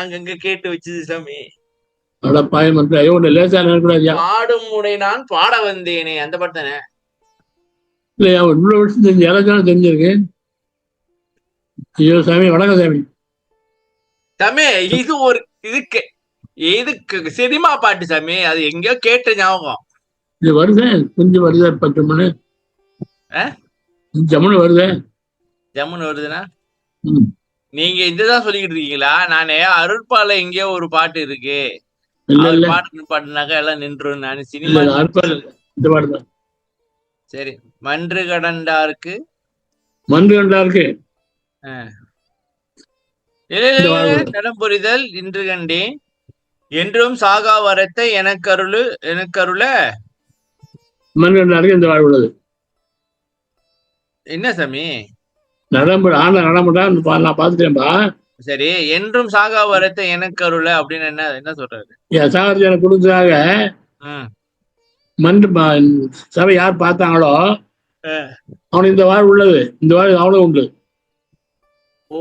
அங்கங்க கேட்டு வச்சது சாமி. பாடும் முனை நான் பாட வந்தேனே, அந்த பாட்டு தானே? இல்லையா இவ்வளவு வருஷம் தெரிஞ்சு யாராச்சும் தெரிஞ்சிருக்கு. ஐயோ சாமி வணக்கம் சாமி. சாமி இது ஒரு இதுக்கு சினிமா பாட்டு சாமி, அது எங்கேயோ கேட்ட ஞாபகம். இது வருதே கொஞ்சம் வருதா 10 மணி ஜம்முன்னு வருதே. ஜம்முன்னு வருதுன்னா நீங்க இதுதான் சொல்லிக்கிட்டு இருக்கீங்களா? நானே அருட்பால எங்கேயோ ஒரு பாட்டு இருக்கு, பாட்டுனாக்கா எல்லாம் நின்றும். நான் சினிமா சரி. மன்று கடண்டாருக்கு கடம் புரிதல் இன்று கண்டேன் என்றும் சாகா வரத்தை எனக்கருள இந்த வாழ்வு உள்ளது. என்ன சாமி நான் பாத்துட்டேன்பா. சரி, என்றும் சாகா வரத்தை எனக்கருள அப்படின்னு என்ன சொல்றாரு? சாகரத்தை எனக்கு கொடுத்ததாக மன்று சபை யார் பார்த்தாங்களோ அவனுக்கு இந்த வாழ்வு உள்ளது, இந்த வாழ்வு அவனும் உண்டு. ஓ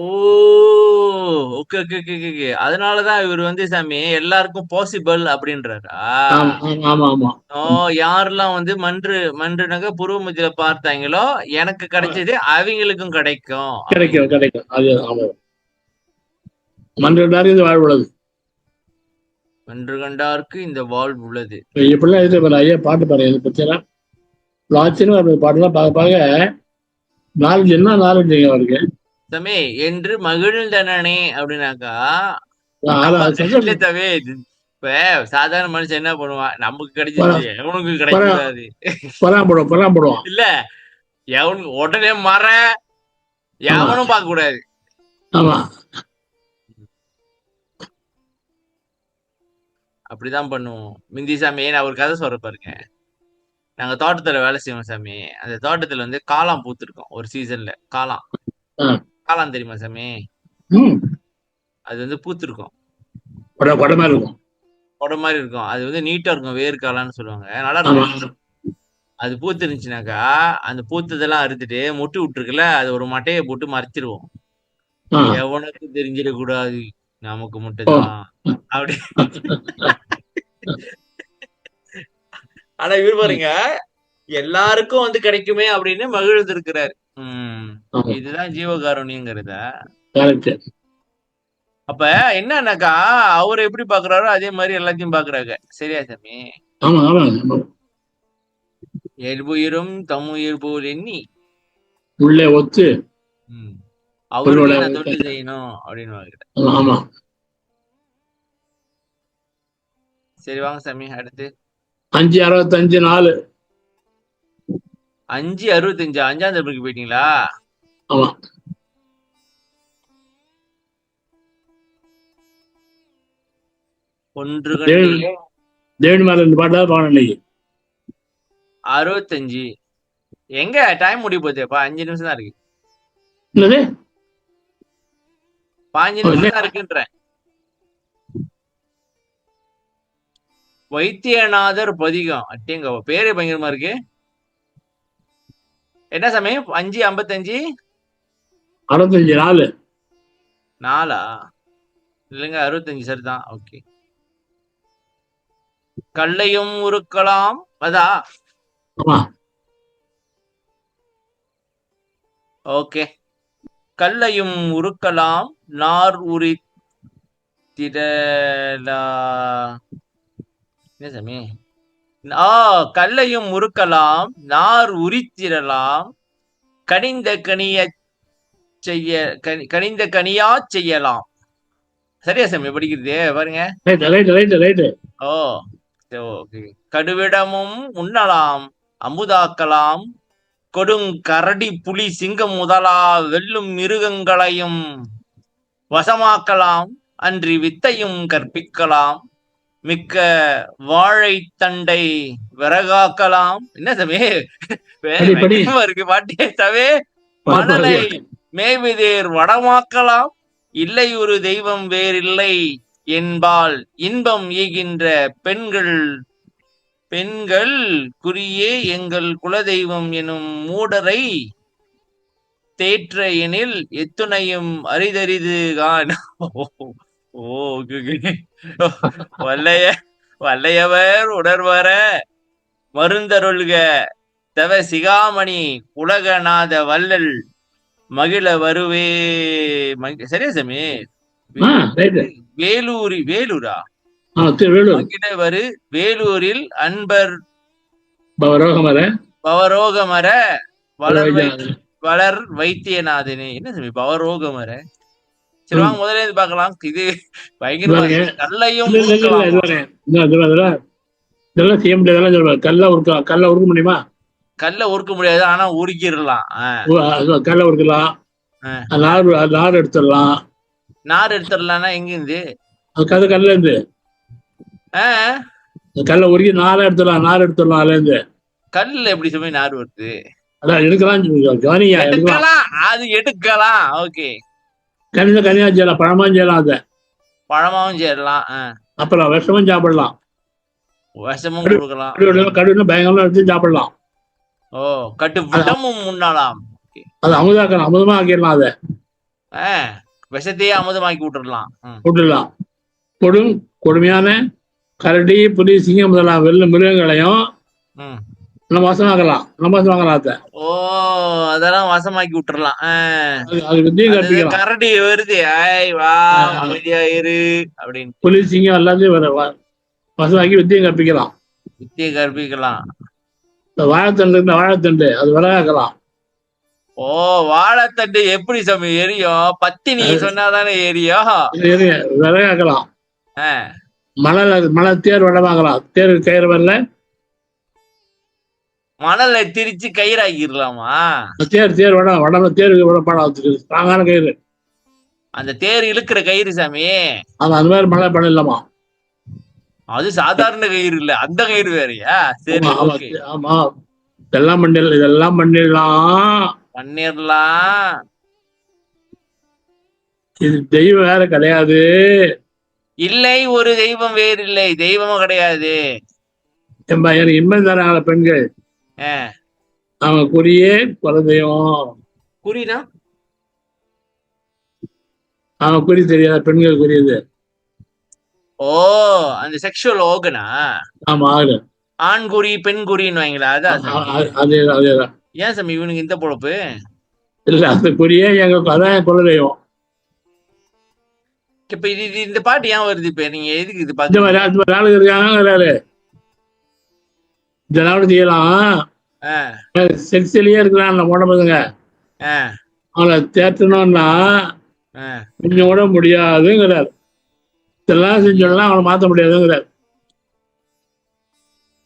ஓகே ஓகே ஓகே. அதனாலதான் இவர் சாமி எல்லாருக்கும் பாசிபிள் அப்படின்றாரா? ஆமா ஆமா. ஓ யாரெல்லாம் மன்றுனாக்க புருவ மத்தியில பார்த்தாங்களோ எனக்கு கிடைச்சது அவங்களுக்கும் கிடைக்கும். அது மன்று கண்டாருக்கு இந்த வாழ்வு உள்ளது. மன்று கண்டாருக்கு இந்த வாழ்வு உள்ளது. இப்படிலாம் எழுதி ஐயா பாட்டு பாருங்க. இதை பத்தியெல்லாம் ஆச்சரியமா பாட்டுலாம் பார்க்க பார்க்க நாலஞ்சு அவருக்கு தமே என்று மகிழ்ந்தனே அப்படின்னாக்கா தவே. இப்ப சாதாரண மனுஷன் என்ன பண்ணுவான், நமக்கு கிடைச்சிருச்சு எவனுக்கு கிடைக்கூடாது இல்ல, எவனுக்கு உடனே எவனும் பார்க்க கூடாது. அப்படிதான் பண்ணுவோம். மிந்தி சாமி நான் ஒரு கதை சொல்ற பாருங்க. நாங்க தோட்டத்துல வேலை செய்வோம் சாமி. அந்த தோட்டத்துல காளான் பூத்திருக்கோம் ஒரு சீசன்ல. காளான் தெரியுமா சாமி? அது பூத்திருக்கும், கொடை மாதிரி இருக்கும். அது நீட்டா இருக்கும், வேறு காளான்னு சொல்லுவாங்க. நல்லா இருக்கும். அது பூத்து இருந்துச்சுனாக்கா அந்த பூத்ததெல்லாம் அறுத்துட்டு முட்டி விட்டுருக்குல்ல, அது ஒரு மட்டையை போட்டு மறைச்சிருவோம். எவனுக்கும் தெரிஞ்சிடக்கூடாது நமக்கு முட்டைதான் அப்படி. ஆனா இவர் பாருங்க எல்லாருக்கும் கிடைக்குமே அப்படின்னு மகிழ்ந்து இருக்கிறாரு. இதுதான் ஜீவகாருண்யங்கிறத. அப்ப என்னன்னாக்கா அவர் எப்படி பாக்குறாரோ அதே மாதிரி எல்லாத்தையும் பாக்குறாங்க. சரியா சாமி? எல்புயிரும் தம்முயிர் போல் எண்ணி உள்ளே ஒத்து அவருக்கு நான் தொண்டு செய்யணும் அப்படின்னு. சரி வாங்க சாமி அடுத்து. 5:65 4 5:65 5ஆம் தேதிக்கு போயிட்டீங்களா? ஆமா. தேவனிமால இந்த பாட்டா பாடணும். 65 எங்க டைம் முடிய போகுதுப்பா? 5 நிமிஷம் தான் இருக்கு. 5 நிமிஷம் தான் இருக்குன்றேன். வைத்தியநாதர் பதிகம். அட்டேங்க பேரே பயங்கரமா இருக்கு. என்ன சமயம்? 5:55 65 4 இல்லைங்க 65 சரிதான். ஓகே. கல்லையும் உருக்கலாம் அதா. ஓகே. கல்லையும் உருக்கலாம் நார் உரி என்ன சாமி? கல்லையும் முறுக்கலாம் நார் உரித்திடலாம் கனிந்த கனியா செய்யலாம். சரியா சாமி படிக்கிறது பாருங்க. ஓ ஓகே. கடுவிடமும் உண்ணலாம் அமுதாக்கலாம் கொடுங்கரடி புலி சிங்கம் முதலா வெல்லும் மிருகங்களையும் வசமாக்கலாம் அன்றி வித்தையும் கற்பிக்கலாம் மிக்க வாழைத்தண்டை விறகாக்கலாம். என்ன சமே இருக்கு பாட்டியே சவே. மணலை மேய்விதேர் வடமாக்கலாம் இல்லை ஒரு தெய்வம் வேறில்லை என்பால் இன்பம் ஈகின்ற பெண்கள் குறியே எங்கள் குலதெய்வம் எனும் மூடரை தேற்ற எனில் எத்துணையும் அரிதரிது கான். வல்லையவர் உணர்வர மருந்தருள்க தவ சிகாமணி உலகநாத வல்லல் மகிழ வருவே. சரியா சாமி? வேலூரா மகிழ வரு வேலூரில் அன்பர் பவரோகமர வளர் வைத்தியநாதனே. என்ன சாமி பவரோகமர? சரி வாங்க முதல்ல இருந்து பார்க்கலாம். இது பயங்கரமா கல்லையும் இதெல்லாம் செய்ய முடியாது. கல்ல உருக்க முடியுமா? கல்ல உருக்க முடியாது, ஆனா உருக்கிடலாம். கல்ல உருக்கலாம், நார் எடுத்துடலாம். நார் எடுத்துடலாம்னா எங்க இருந்து? கல்ல இருந்து கல்ல உருக்கி நார் எடுத்துடலாம். அதுல இருந்து கல்ல எப்படி சொல்லி நார் வருது? அதான் எடுக்கலாம். அது எடுக்கலாம். ஓகே. கனியா செய்யலாம், பழமாவும் செய்யலாம். அதை பழமாவும் செய்யலாம். அப்புறம் விஷமும் சாப்பிடலாம். விஷமும் கொடுக்கலாம். கடுகு பயங்கரமா எடுத்து சாப்பிடலாம். ஓ, கட்டுப்பட்டமும் முன்னாலாம். அது அமுதாக்கலாம், அமுதமா ஆக்கிடலாம். அதை விஷத்தையே அமுதமாக்கி விட்டுடலாம். கொடுமையான கரடி புலி சிங்கம் முதலாம் வெல்லும் மிருகங்களையும் நம்ம வசமாக்கலாம். அதை அதெல்லாம் வசமாக்கி விட்டுறலாம். கரடி வருது, அமைதியா இரு அப்படின்னு. புலி சிங்கம் எல்லாத்தையும் வசமாக்கி வித்தியை கற்பிக்கலாம். வாழைத்தண்டு அது விறகாக்கலாம். வாழைத்தண்டு எப்படி சாமி எரியும்? பத்தினி சொன்னாதானே எரியும். விறகாக்கலாம். மணல் தேர் வடமாக்கலாம். தேர் கயிறு வரல, மணலை திரிச்சு கயிறாக்கிடலாமா? தேர் வடம தேருக்கு ஸ்ட்ராங்கான கயிறு. அந்த தேர் இழுக்கிற கயிறு சாமி. அந்த மாதிரி மழை படம் இல்லாமா? அது சாதாரண கயிறு இல்ல, அந்த கயிறு வேறையா? சரி, ஆமா. இதெல்லாம் பண்ணிடலாம். இது தெய்வம் வேற கிடையாது. இல்லை ஒரு தெய்வம் வேறு இல்லை, தெய்வமும் கிடையாது. இன்பம் தராங்கள பெண்கள், அவங்க குறியே குலதெய்வம். குறினா அவங்க குறி தெரியாத பெண்கள் குறியது. அந்த செக்ஷுவல் ஓகனா? ஆமா, ஆண் குறி பெண் குறின்னு வாங்களா? அதேதான். ஏன் சாமி இவனுக்கு இந்த பொழப்பு? இல்ல, அந்த குறியே அதான் குலதெய்வம். இப்ப இது இந்த பாட்டு ஏன் வருது? இப்ப நீங்க எதுக்கு இது பாத்து இருக்காங்க? இதெல்லாம் செய்யலாம். செக்ஸிலேயே இருக்கிறான் போன பசங்க, அவனை தேற்றணும்னா கொஞ்சம் கூட முடியாதுங்கிறார். இதெல்லாம் செஞ்சோம்னா அவனை மாற்ற முடியாதுங்கிறார்.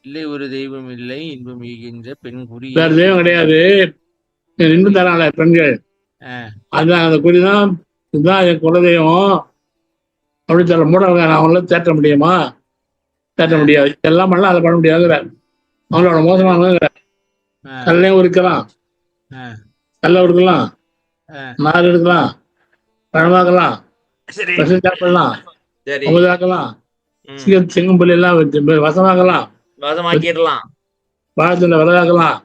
இல்லை ஒரு தெய்வம் இல்லை இன்பம் ஈகின்ற பெண் குறி. வேற தெய்வம் கிடையாது, இன்பம் தராங்கள பெண்கள், அதுதான் அந்த குறிதான். இதுதான் என் குலதெய்வம் அப்படின்னு சொல்ல மூடவங்க. அவங்கள தேற்ற முடியுமா? தேற்ற முடியாது. எல்லாம் பண்ணலாம், அதை பண்ண முடியாதுங்கிறார். அவங்களோட மோசமானங்கிறார். கல்லையும் உரிக்கலாம், கல்ல உருக்கலாம், நார் எடுக்கலாம், பழமாக்கலாம், சாப்பிடலாம், அமுதாக்கலாம், சிங்கம்புலி எல்லாம் வச்சு வசமாக்கலாம், வாழத்துல விறகாக்கலாம்,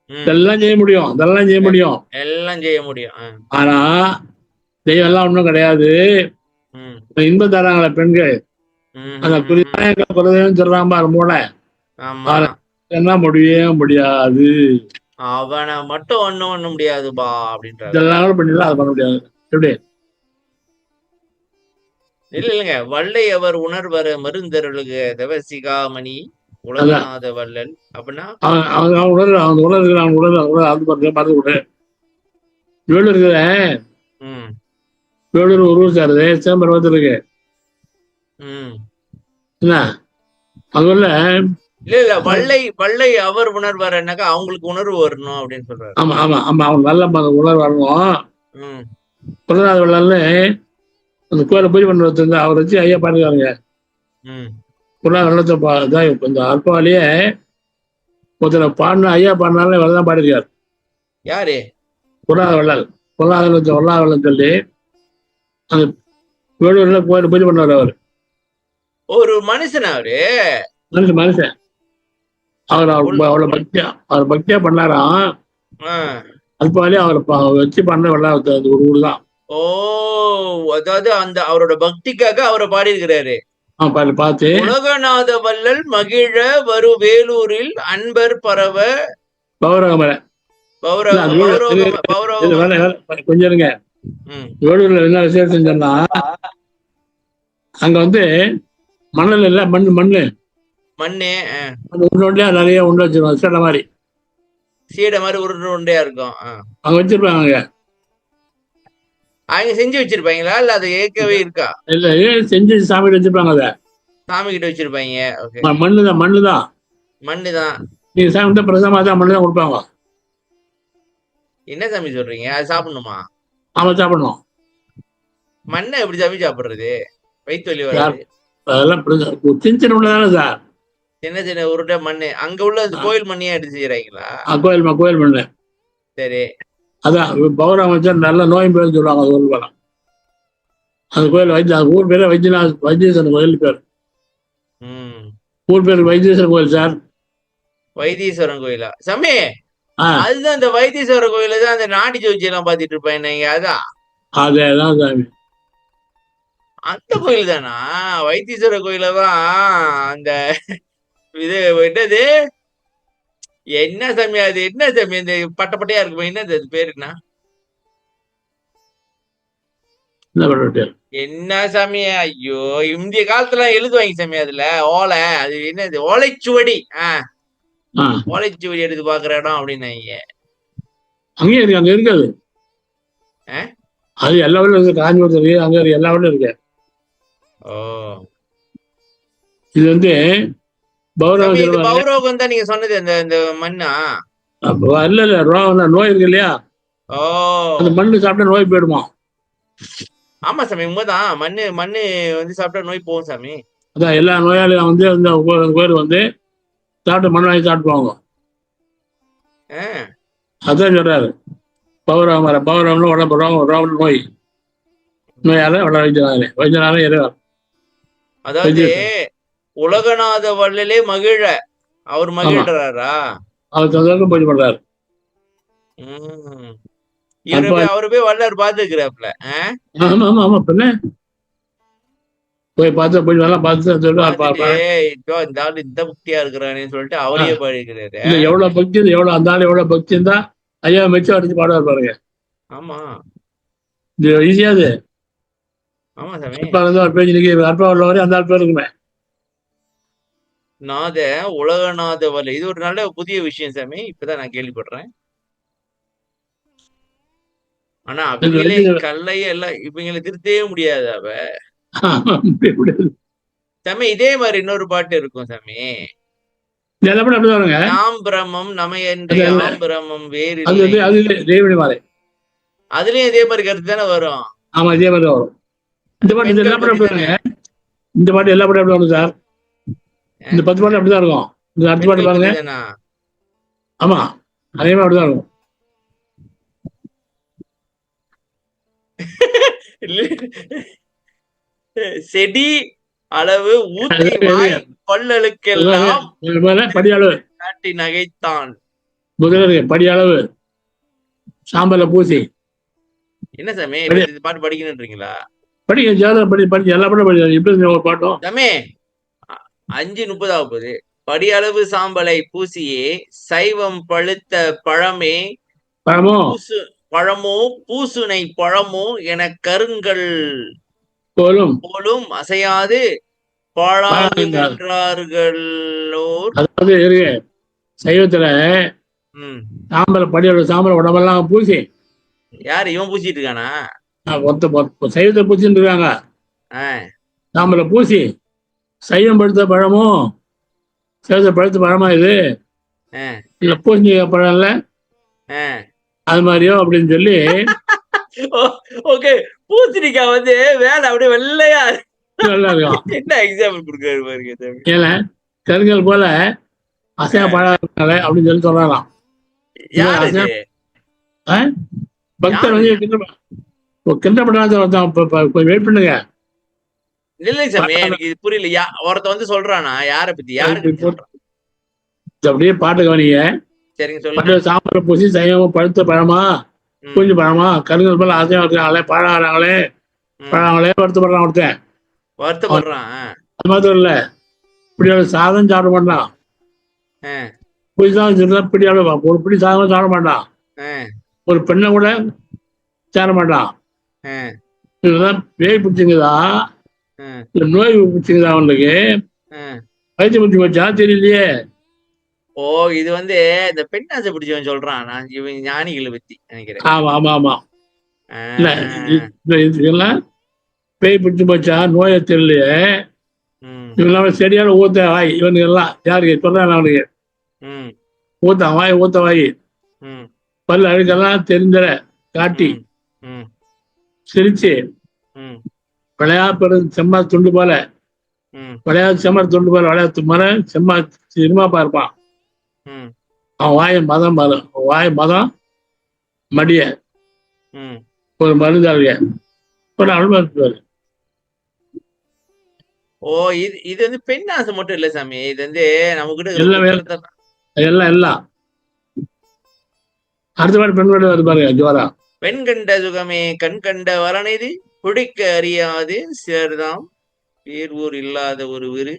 இதெல்லாம் செய்ய முடியும். ஆனா தெய்வம் எல்லாம் ஒண்ணும் கிடையாது. இன்பம் தராங்கள பெண்கள், அந்த குறிதான் குலதெய்வம் சொல்றாங்க பாரு மூளை, என்ன முடியாது. அவனை மட்டும் ஒண்ணு முடியாதுபா அப்படின்ற. இதெல்லாம் கூட பண்ணிடலாம், அதை பண்ண முடியாது. எப்படி இல்லைங்க, வள்ளையவர் உணர்வர மருந்தருளுக தவசிகாமணி உலகநாத வள்ளல் அப்படின்னா வேலூர் ஒரு ஊர் சார், சிதம்பரம் இருக்கு. என்ன அதுல இல்ல வள்ளை அவர் உணர்வாருன்னாக்கா அவங்களுக்கு உணர்வு வரணும் அப்படின்னு சொல்றாரு. ஆமா ஆமா ஆமா அவங்க நல்ல உணர்வு வரணும். பிரகலாத வள்ளல்னு அந்த கோயிலை பூஜை பண்றது அவர் வச்சு ஐயா பாடுறாங்க. பிரகலாத வள்ளத்தை இந்த அல்பாவிலேயே ஒருத்தர் பாடின ஐயா பாடினாலும் இவர் தான் பாடிருக்காரு. யாரு? பிரகலாத வள்ளல். பிரகலாத வள்ளம் சொல்லி அந்த வேலூர்ல கோயிலை பூஜை பண்ணார் அவர். ஒரு மனுஷன் அவரு மனுஷன் அவர் பக்தியா பண்ணாராம். அல்பாலே அவர் வச்சு பண்ண வெள்ளாத ஒரு ஊர் தான். ஓ, அதாவது அந்த அவரோட பக்திக்காக அவரை பாடி இருக்கிறாரு. பார்த்து உலகநாத வள்ளல் மகிழ வரு வேலூரில் அன்பர் பரவ பௌரகமர கொஞ்சம் இருங்க. வேலூர்ல என்ன விசேஷம் சொன்னா அங்க வந்து மணல் இல்ல மண்ணு உருண்டையா நிறைய உருண்டை வச்சிருவாங்க. சீடை மாதிரி உருண்டையா இருக்கும். அங்க வச்சிருப்பாங்க. அவங்க செஞ்சு வச்சிருப்பாங்களா இல்ல அது ஏற்கவே இருக்கா? இல்ல செஞ்சு சாமி கிட்ட வச்சிருப்பாங்க. அத சாமி கிட்ட வச்சிருப்பாங்க. மண்ணுதான் நீங்க சாமி பிரசாதமா தான் மண்ணுதான் கொடுப்பாங்க. என்ன சாமி சொல்றீங்க? அது சாப்பிடணுமா? ஆமா சாப்பிடணும். மண்ணை எப்படி சாமி சாப்பிடுறது? வயிற்று வலி வராது? அதெல்லாம் சின்ன உள்ளதானே சார். சின்ன உருட்டை மண்ணு அங்க உள்ள கோயில் மண்ணியா எடுத்து செய்யறாங்களா? கோயில் மண்ணு. சரி, அதான் பௌரம் வச்சா நல்ல நோயும் பேர் சொல்லுவாங்க. அது ஒரு அந்த கோயில் ஊர் பேரு வைத்தீஸ்வரன் கோயில் பேர். ஊர் பேர் வைத்தீஸ்வரன் கோயில் சார். வைத்தீஸ்வரன் கோயிலா சாமி? அதுதான் இந்த வைத்தீஸ்வரர் கோயில தான் அந்த நாடி ஜோதிச்சி எல்லாம் பாத்துட்டு இருப்பேன். அதான் அதேதான் சாமி. அந்த கோயில் தானா? வைத்தீஸ்வரர் கோயில தான் அந்த இது என்னது என்ன சாமி? அது என்ன சாமி? இந்த பட்டையா இருக்குமே என்னது அது பேரு? என்ன சாமி? ஐயோ, இந்திய காலத்துல எழுதுவாங்க சாமி அதுல ஓலை. அது என்னது? ஓலைச்சுவடி. ஓலைச்சுவடி எடுத்து பாக்குற இடம் அப்படின்னாங்க. அங்கே இருக்கு, அங்க இருக்காது. அது எல்லா ஊர்ல இருக்கு. காஞ்சிபுரத்துல அங்க இருக்கு, எல்லா ஊர்ல இருக்கு. ஓ, இது வந்து பௌரோகம் தான் நீங்க சொன்னது. அந்த மண்ணா? இல்ல நோய் இருக்கு இல்லையா? ஓ, அந்த மண்ணு சாப்பிட்டா நோய் போயிடுமா? ஆமா சாமி, உண்மைதான். மண்ணு வந்து சாப்பிட்டா நோய் போகும் சாமி. அதான் எல்லா நோயாளியும் வந்து அந்த கோயில் வந்து சாப்பிட்டு மண் வாங்கி சாப்பிடுவாங்க. அதான் சொல்றாரு. பௌரவம்னு உடம்பு நோய் நோயால வைத்தியனால இறைவர். அதாவது உலகநாத வள்ளலே மகிழ அவர் மகிழ்றாரா? அவர் சந்தோஷம் பூஜை பண்றாரு. அவரு போய் வள்ளர் பாத்துக்கிறாப்ல. ஆமா ஆமா ஆமா பின்ன போய் பார்த்து போய் நல்லா பார்த்து இந்த பக்தியா இருக்கிறானு சொல்லிட்டு அவரையே பாடிக்கிறாரு. எவ்வளவு பக்தி, எவ்வளவு அந்த ஆள் எவ்வளவு பக்தி இருந்தா ஐயா மெச்சம் அடிச்சு பாடுவார் பாருங்க. ஆமா, இது ஈஸியாது. ஆமா சாமி. ஒரு பேஜ் அற்பா உள்ள வரை அந்த ஆள் பேர் இருக்குமே. நாத உலகநாத வள்ளல். இது ஒரு நல்ல புதிய விஷயம் சாமி. இப்பதான் நான் கேள்விப்படுறேன். ஆனா அவங்களே கல்லையே எல்லாம் இவங்களை திருத்தவே முடியாது. சாமி இதே மாதிரி இன்னொரு பாட்டு இருக்கும் சாமி. நாம் பிரம்மம் நமையன்றி ஆம் பிரம்மம் வேறு. அதுலயும் இதே மாதிரி கருத்து தானே வரும். ஆமா, இதே மாதிரி வரும். இந்த பாட்டு எல்லா பாட்டும் எப்படி வரும் சார்? இந்த 10 பாட்டு அப்படிதான் இருக்கும். இந்த அடுத்த பாட்டு பாருங்க. ஆமா, அதே மாதிரி அப்படிதான் இருக்கும். செடி அளவு ஊத்தி பல்லலுக்கெல்லாம் காட்டி நகைத்தான். படி அளவு சாம்பல பூசி. என்ன சாமி பாட்டு படிக்கணும்ன்றீங்களா? படிக்க எல்லா பாட்டும் படிக்க. எப்படி ஒரு பாட்டும் சாமி 5:30 படி அளவு சாம்பலை பூசியே சைவம் பழுத்த பழமோ பூசுனை பழமோ என கருங்கள் போலும் அசையாது பாழாங்குகின்றார்களோர். அதாவது சைவத்துல சாம்பல் உடம்பெல்லாம் பூசி. யாரு இவன் பூசிட்டு இருக்கானா? சைவத்தை பூசிட்டு இருக்காங்க. சாம்பலை பூசி சைவம் பழுத்த பழமும் சேர்த்த பழுத்த பழமா இது இல்ல பூசணிக்காய் பழம் இல்ல அது மாதிரியோ அப்படின்னு சொல்லி. ஓகே, பூசணிக்காய் வந்து வேலை அப்படியே வெள்ளையா நல்லா இருக்கும். என்ன எக்ஸாம்பிள் கொடுக்குறாரு பாருங்க. ஏன்னா கருங்கல் போல அசையா பழம் இருக்காங்களே அப்படின்னு சொல்லி சொல்லலாம். பக்தர் வந்து கிண்டப்படாத கொஞ்சம் வெயிட் பண்ணுங்க. இல்லை சாமி, எனக்கு இது புரியல. ஒருத்த வந்து சொல்றானா யார பத்தி? யாருக்கு அப்படியே பாட்டு கவனிங்க. சரிங்க, சொல்லுங்க. சாம்பார் பூசி சைவம் பழுத்த பழமா பூஞ்சி பழமா கருங்கல் போல அசையா இருக்காங்களே பழாங்களே வருத்தப்படுறான் ஒருத்தன். வருத்தப்படுறான். அது மாத்திரம் இல்ல, இப்படி சாதம் சாப்பிட மாட்டான். புதிதான் பிடி ஒரு பிடி சாதம் சாப்பிட மாட்டான். ஒரு பெண்ணை கூட சேர மாட்டான். இதெல்லாம் பேய் பிடிச்சிங்குதா இல்ல நோய் பிடிச்சிங்குதா அவனுக்கு? வயிற்று பிடிச்சி போச்சா தெரியலையே. ஓ, இது வந்து இந்த பெண் ஆசை பிடிச்சவன் சொல்றான். நான் இவன் ஞானிகளை பத்தி நினைக்கிறேன். ஆமா ஆமா ஆமா. இல்ல இதெல்லாம் பேய் பிடிச்சி போச்சா நோயை தெரியலையே. இவன் சரியான ஊத்த வாய் இவனுக்கு எல்லாம். யாருக்கு சொல்றான் அவனுக்கு? ஊத்தான் வாய் ஊத்த வாய் பல்லு அழுக்கெல்லாம் தெரிஞ்சல காட்டி சிரிச்சு விளையா பெரும் செம்மா துண்டு போல விளையாட்டு செம்ம துண்டு போல விளையாட்டு மரம் செம்மா சினிமா பார்ப்பான். அவன் வாய மதம் பாரு, வாய மதம் மடிய ஒரு மருந்தாளிய ஒரு அனுபவிப்பாரு. ஓ, இது வந்து பெண் ஆசை மட்டும் இல்ல சாமி, இது வந்து நம்ம கிட்ட எல்லாம் எல்லாம் அடுத்த மாதிரி பெண்களோட வருது பாருங்க ஜோரா. பெண் கண்ட சுகமே கண் கண்ட வரணைது குடிக்க அறியாது சேர்தாம் பேர் ஊர் இல்லாத ஒரு விரு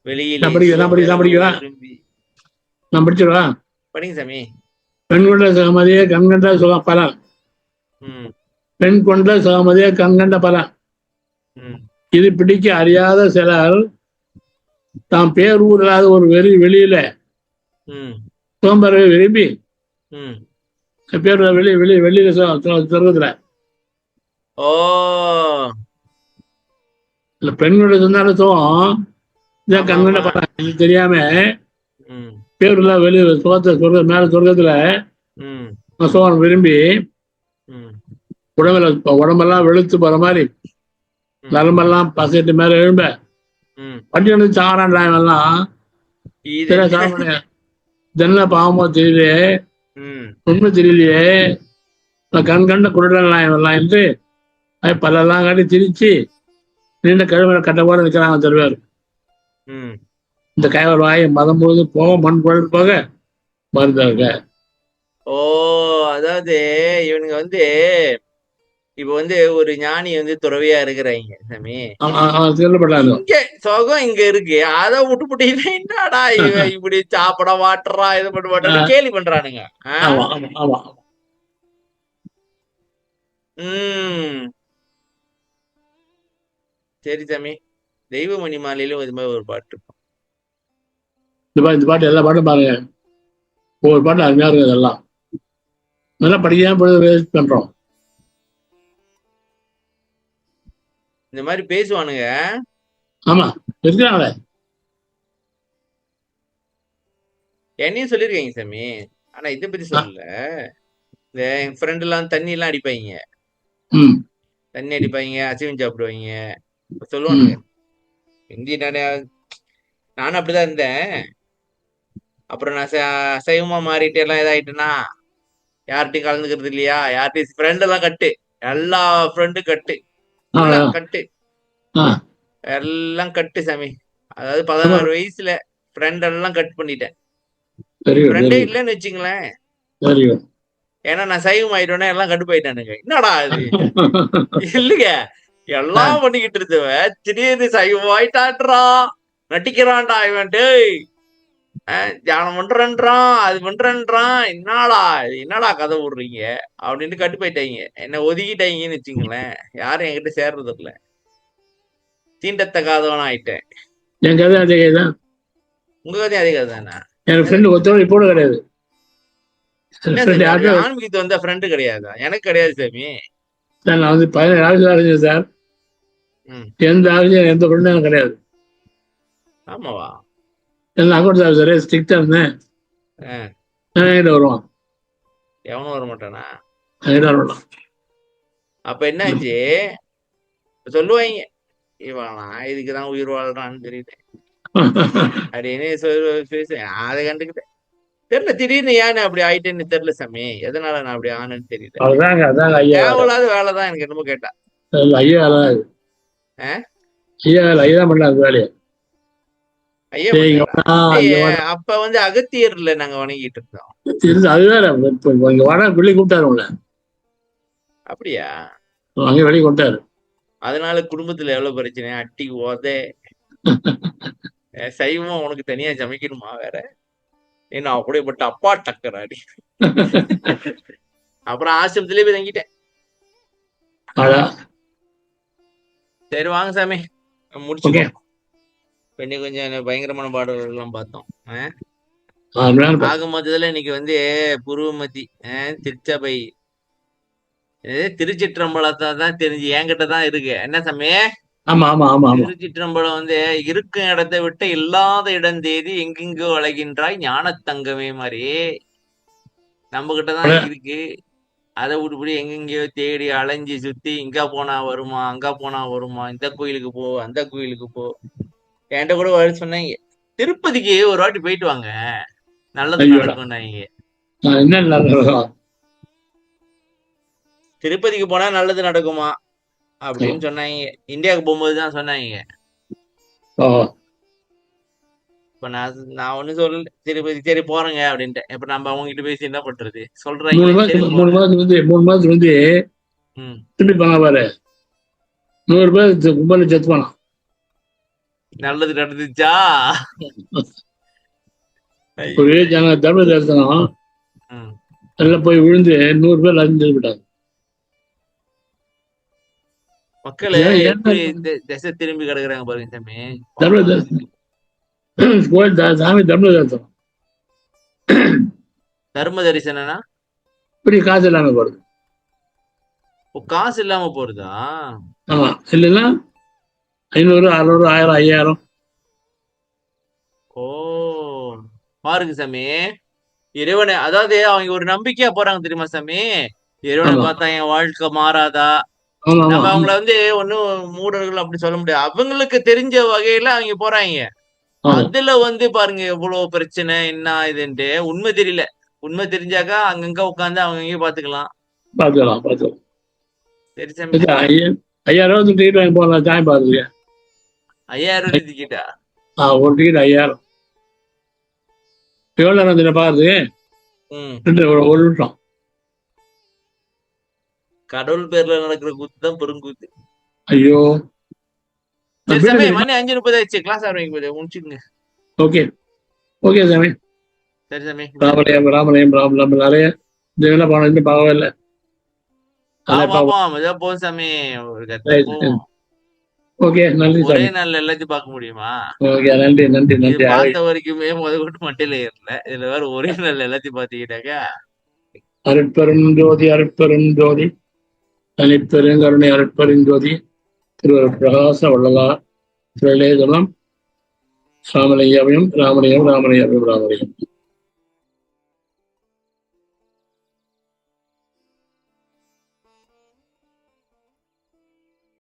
வெளியில் நான் படிச்சிருவா. படிங்க சாமி. பெண் கொண்ட சுகமதியே கண்கண்ட சுகம் பலன். பெண் கொண்ட சுகமதியே கண்கண்ட பலன். இது பிடிக்க அறியாத சிலர் தாம் பேர் ஊர் இல்லாத ஒரு வெளியில சோம்பரை விரும்பி பேர் வெளியில சொர்க்கத்துல. ஓ, இல்ல பெண்களுடைய சொன்னாலும் கண்கண்ட பலன் தெரியாம பேருல வெளியே சொர்க்க மேல சொர்க்கத்துல சோழன் விரும்பி உடம்பெல்லாம் வெளுத்து போற மாதிரி நரம்பெல்லாம் பசைட்டு மேல எழும்ப வண்டி வந்து சாரான் எல்லாம் தென்ன பாவமோ தெரியலையே உண்மை தெரியலையே கண் கண்ட குருடலாம் எல்லாம் என்று பல்லெல்லாம் காட்டி திரிச்சு நீண்ட கழுவ கட்ட போட நிற்கிறாங்க தருவார். இந்த கைவர் வாய் மதம் முழுது போக மண் குழல் போக மருந்தாங்க. ஓ, அதாவது இவனுங்க வந்து இப்ப வந்து ஒரு ஞானி வந்து துறவியா இருக்கிறாங்க சாமி. இங்க சுகம் இங்க இருக்கு, அதை விட்டு போட்டீங்கன்னா என்னடா இவன் இப்படி சாப்பிட மாட்டுறா இது பண்ண மாட்டா கேலி பண்றானுங்க. சரி சாமி, தெய்வ மணி மாலையிலும் இது மாதிரி ஒரு பாட்டு இருக்கும். இந்த பாட்டு எல்லா பாட்டும் பாருங்க, ஒவ்வொரு பாட்டு அருமையா இருக்கு. இதெல்லாம் நல்லா படிக்காம பொழுது வேஸ்ட் பண்றோம். இந்த மாதிரி பேசுவானுங்க. ஆமா, இருக்கிறாங்களே. என்னையும் சொல்லிருக்கீங்க சாமி, ஆனா இதை பத்தி சொல்லல. இந்த என் ஃப்ரெண்ட் எல்லாம் தண்ணி எல்லாம் அடிப்பாங்க, தண்ணி அடிப்பாங்க, அசைவம் சாப்பிடுவாங்க சொல்லுவானுங்க. இந்தி நானும் அப்படிதான் இருந்தேன். அப்புறம் நான் அசைவமா மாறிட்டு எல்லாம் இதாயிட்டேன்னா யார்கிட்டையும் கலந்துக்கிறது இல்லையா, யார்கிட்டையும் ஃப்ரெண்ட் எல்லாம் கட்டு, எல்லா ஃப்ரெண்டும் கட்டு கட்டு எல்லாம் கட்டு சாமி. அதாவது 16 வயசுல ஃப்ரெண்ட் எல்லாம் கட் பண்ணிட்டேன். ஃப்ரெண்டே இல்லைன்னு வச்சுங்களேன். ஏன்னா நான் சைவம் ஆயிட்டோன்னே எல்லாம் கடுப்பாயிட்டானுங்க. என்னடா அது இல்லைங்க, எல்லாம் பண்ணிக்கிட்டு இருந்தவன் திடீர்னு சைவம் ஆயிட்டான்றா, நட்டிக்கிறான்டா இவன். டேய் தியானம் பண்றேன்றான், அது பண்றேன்றான், என்னடா கதை விடுறீங்க அப்படின்னு கட்டுப்பாயிட்டாங்க. என்ன ஒதுக்கிட்டாங்கன்னு வச்சுங்களேன். யாரும் என்கிட்ட சேர்றது இல்ல, தீண்டத்தக்காதவனா ஆயிட்டேன். என் கதை அதே தான். உங்க கதையும் அதே கதை தானே? என் ஃப்ரெண்டு ஒருத்தவங்க இப்போ கிடையாது. ஆன்மீகத்து வந்த ஃப்ரெண்டு கிடையாதா? எனக்கு கிடையாது சாமி. சார் நான் வந்து 17 ஆட்சியில் அடைஞ்சேன் சார். எந்த ஆட்சியும் எந்த ஃப்ரெண்டும் எனக்கு கிடையாது. ஆமாவா? அக்கௌண்ட் ஆஃபீஸர் ஸ்ட்ரிக்டா இருந்தேன். என்கிட்ட வருவான். எவனும் வர மாட்டானா? என்கிட்ட வரமாட்டான். அப்ப என்னாச்சு? சொல்லுவாங்க, இவன் இதுக்குதான் உயிர் வாழ்றான்னு தெரியல அப்படின்னு அதை கண்டுக்கிட்டேன். தெரியல, திடீர்னு ஏன்னு அப்படி ஆயிட்டேன்னு தெரியல சாமி. எதனால நான் அப்படி ஆனேன்னு தெரியல. அதாங்க ஐயா தேவையில்லாத வேலைதான் எனக்கு என்னமோ கேட்டா. ஐயா ஐயா பண்ணாது வேலையை. ஐயா அப்ப வந்து அகத்தியர்ல நாங்க வணங்கிட்டு இருந்தோம். அதுதான் இங்க வட வெளியே கூப்பிட்டாரு. அப்படியா? அங்க வெளியே கூப்பிட்டாரு. அதனால குடும்பத்துல எவ்வளவு பிரச்சனை, அட்டி ஓத சைவமா உனக்கு தனியா சமைக்கணுமா வேற? ஏன்னா அப்படியேப்பட்ட அப்பா டக்கராடி. அப்புறம் ஆசிரமத்திலே போய் தங்கிட்டேன். சரி வாங்க சாமி, முடிச்சுக்கோ. இன்னைக்கு கொஞ்சம் பயங்கரமான பாடல்கள் எல்லாம் பார்த்தோம். ஆக மொத்தத்துல இன்னைக்கு வந்து புருவமதி திருச்சபை திருச்சிற்றம்பலத்தை தான் தெரிஞ்சு என்கிட்ட தான் இருக்கு. என்ன சாமி? திருச்சிற்றம்பலம் வந்து இருக்கும் இடத்தை விட்டு இல்லாத இடம் தேடி எங்கெங்கோ அழகின்றாய் ஞானத்தங்கமே மாதிரி நம்ம கிட்டதான் இருக்கு. அதை விட்டுப்படி எங்கெங்கயோ தேடி அலைஞ்சி சுத்தி இங்க போனா வருமா, அங்க போனா வருமா, இந்த கோயிலுக்கு போ, அந்த கோயிலுக்கு போ. என்கிட்ட கூட வர சொன்னாங்க, திருப்பதிக்கு ஒரு வாட்டி போயிட்டு வாங்க, நல்லது நடக்கும்னாங்க. திருப்பதிக்கு போனா நல்லது நடக்குமா அப்படின்னு சொன்னாங்க. இந்தியாவுக்கு போகும்போதுதான் சொன்னாங்க. இப்ப நான் ஒண்ணு சொல்லல, திருப்பதி சரி போறேங்க அப்படின்ட்டு. இப்ப நம்ம அவங்க கிட்ட பேசி என்ன பண்றது? சொல்றாங்க 3 மாதத்துக்கு வந்து திருப்பி பண்ண பாரு 100 பேர் கும்பல செத்து போனான். நல்லது நடந்துச்சா? ஒரே தர்ம தரிசனம் எல்லாம் போய் விழுந்து 100 பேர் அறிஞ்சு விட்டாங்க. மக்களே எப்படி திசை திரும்பி கிடக்குறாங்க பாருங்க சாமி. சாமி தர்ம தரிசனம். தர்ம தரிசனம்னா இப்படி காசு இல்லாம போறது. காசு இல்லாம போறதா? ஆமா, இல்லைன்னா 500, 600, 1000, 5000. ஓ பாருங்க சாமி, இறைவனை அதாவது அவங்க ஒரு நம்பிக்கையா போறாங்க தெரியுமா சாமி? இறைவனை பார்த்தா என் வாழ்க்கை மாறாதா? நம்ம அவங்கள வந்து ஒன்னும் மூடர்கள் அப்படி சொல்ல முடியாது. அவங்களுக்கு தெரிஞ்ச வகையில அவங்க போறாங்க. அதுல வந்து பாருங்க எவ்வளவு பிரச்சனை என்ன இதுன்ட்டு. உண்மை தெரியல, உண்மை தெரிஞ்சாக்கா அங்கங்க உட்காந்து அவங்க பாத்துக்கலாம். சரி சாமி, 5000 டிக்கெட் வாங்கி போகலாம். சாமி பாருங்க, 5000 டிக்கெட்டா? ஒரு டிக்கெட் 5000. எவ்வளவு நேரம் பாருது? 1 நிமிஷம். கடவுள் பேர்ல நடக்கிற கூத்து தான் பெருங்கூத்து. ஐயோ, சரி சாமி, மணி 5:30 ஆயிடுச்சு. கிளாஸ் ஆரம்பிக்கும், முடிச்சுங்க. ஓகே ஓகே சாமி. சரி சாமி, ராமலயம் ராமலயம் ராமலம் நிறைய இதெல்லாம் போனோம், இன்னும் பார்க்கவே இல்லை. போதும் சாமி, ஓகே நன்றி. ஒரே நாள்ல எல்லாத்தையும் பார்க்க முடியுமா? ஓகே, நன்றி நன்றி நன்றி. பார்த்த வரைக்குமே கொண்டு மட்டையில ஏறல, இதுல வேற ஒரே நாள்ல எல்லாத்தையும் பாத்துக்கிட்டாக்கா. அருட்பெரும் ஜோதி அருட்பெரும் ஜோதி தனிப்பெருங்கருணை அருட்பெரும் ஜோதி திருவருட் பிரகாச வள்ளலார் திருளேதலம் ராமலிங்காவையும் ராமலிங்கம் ராமலிங்கம் ராமலிங்கம்.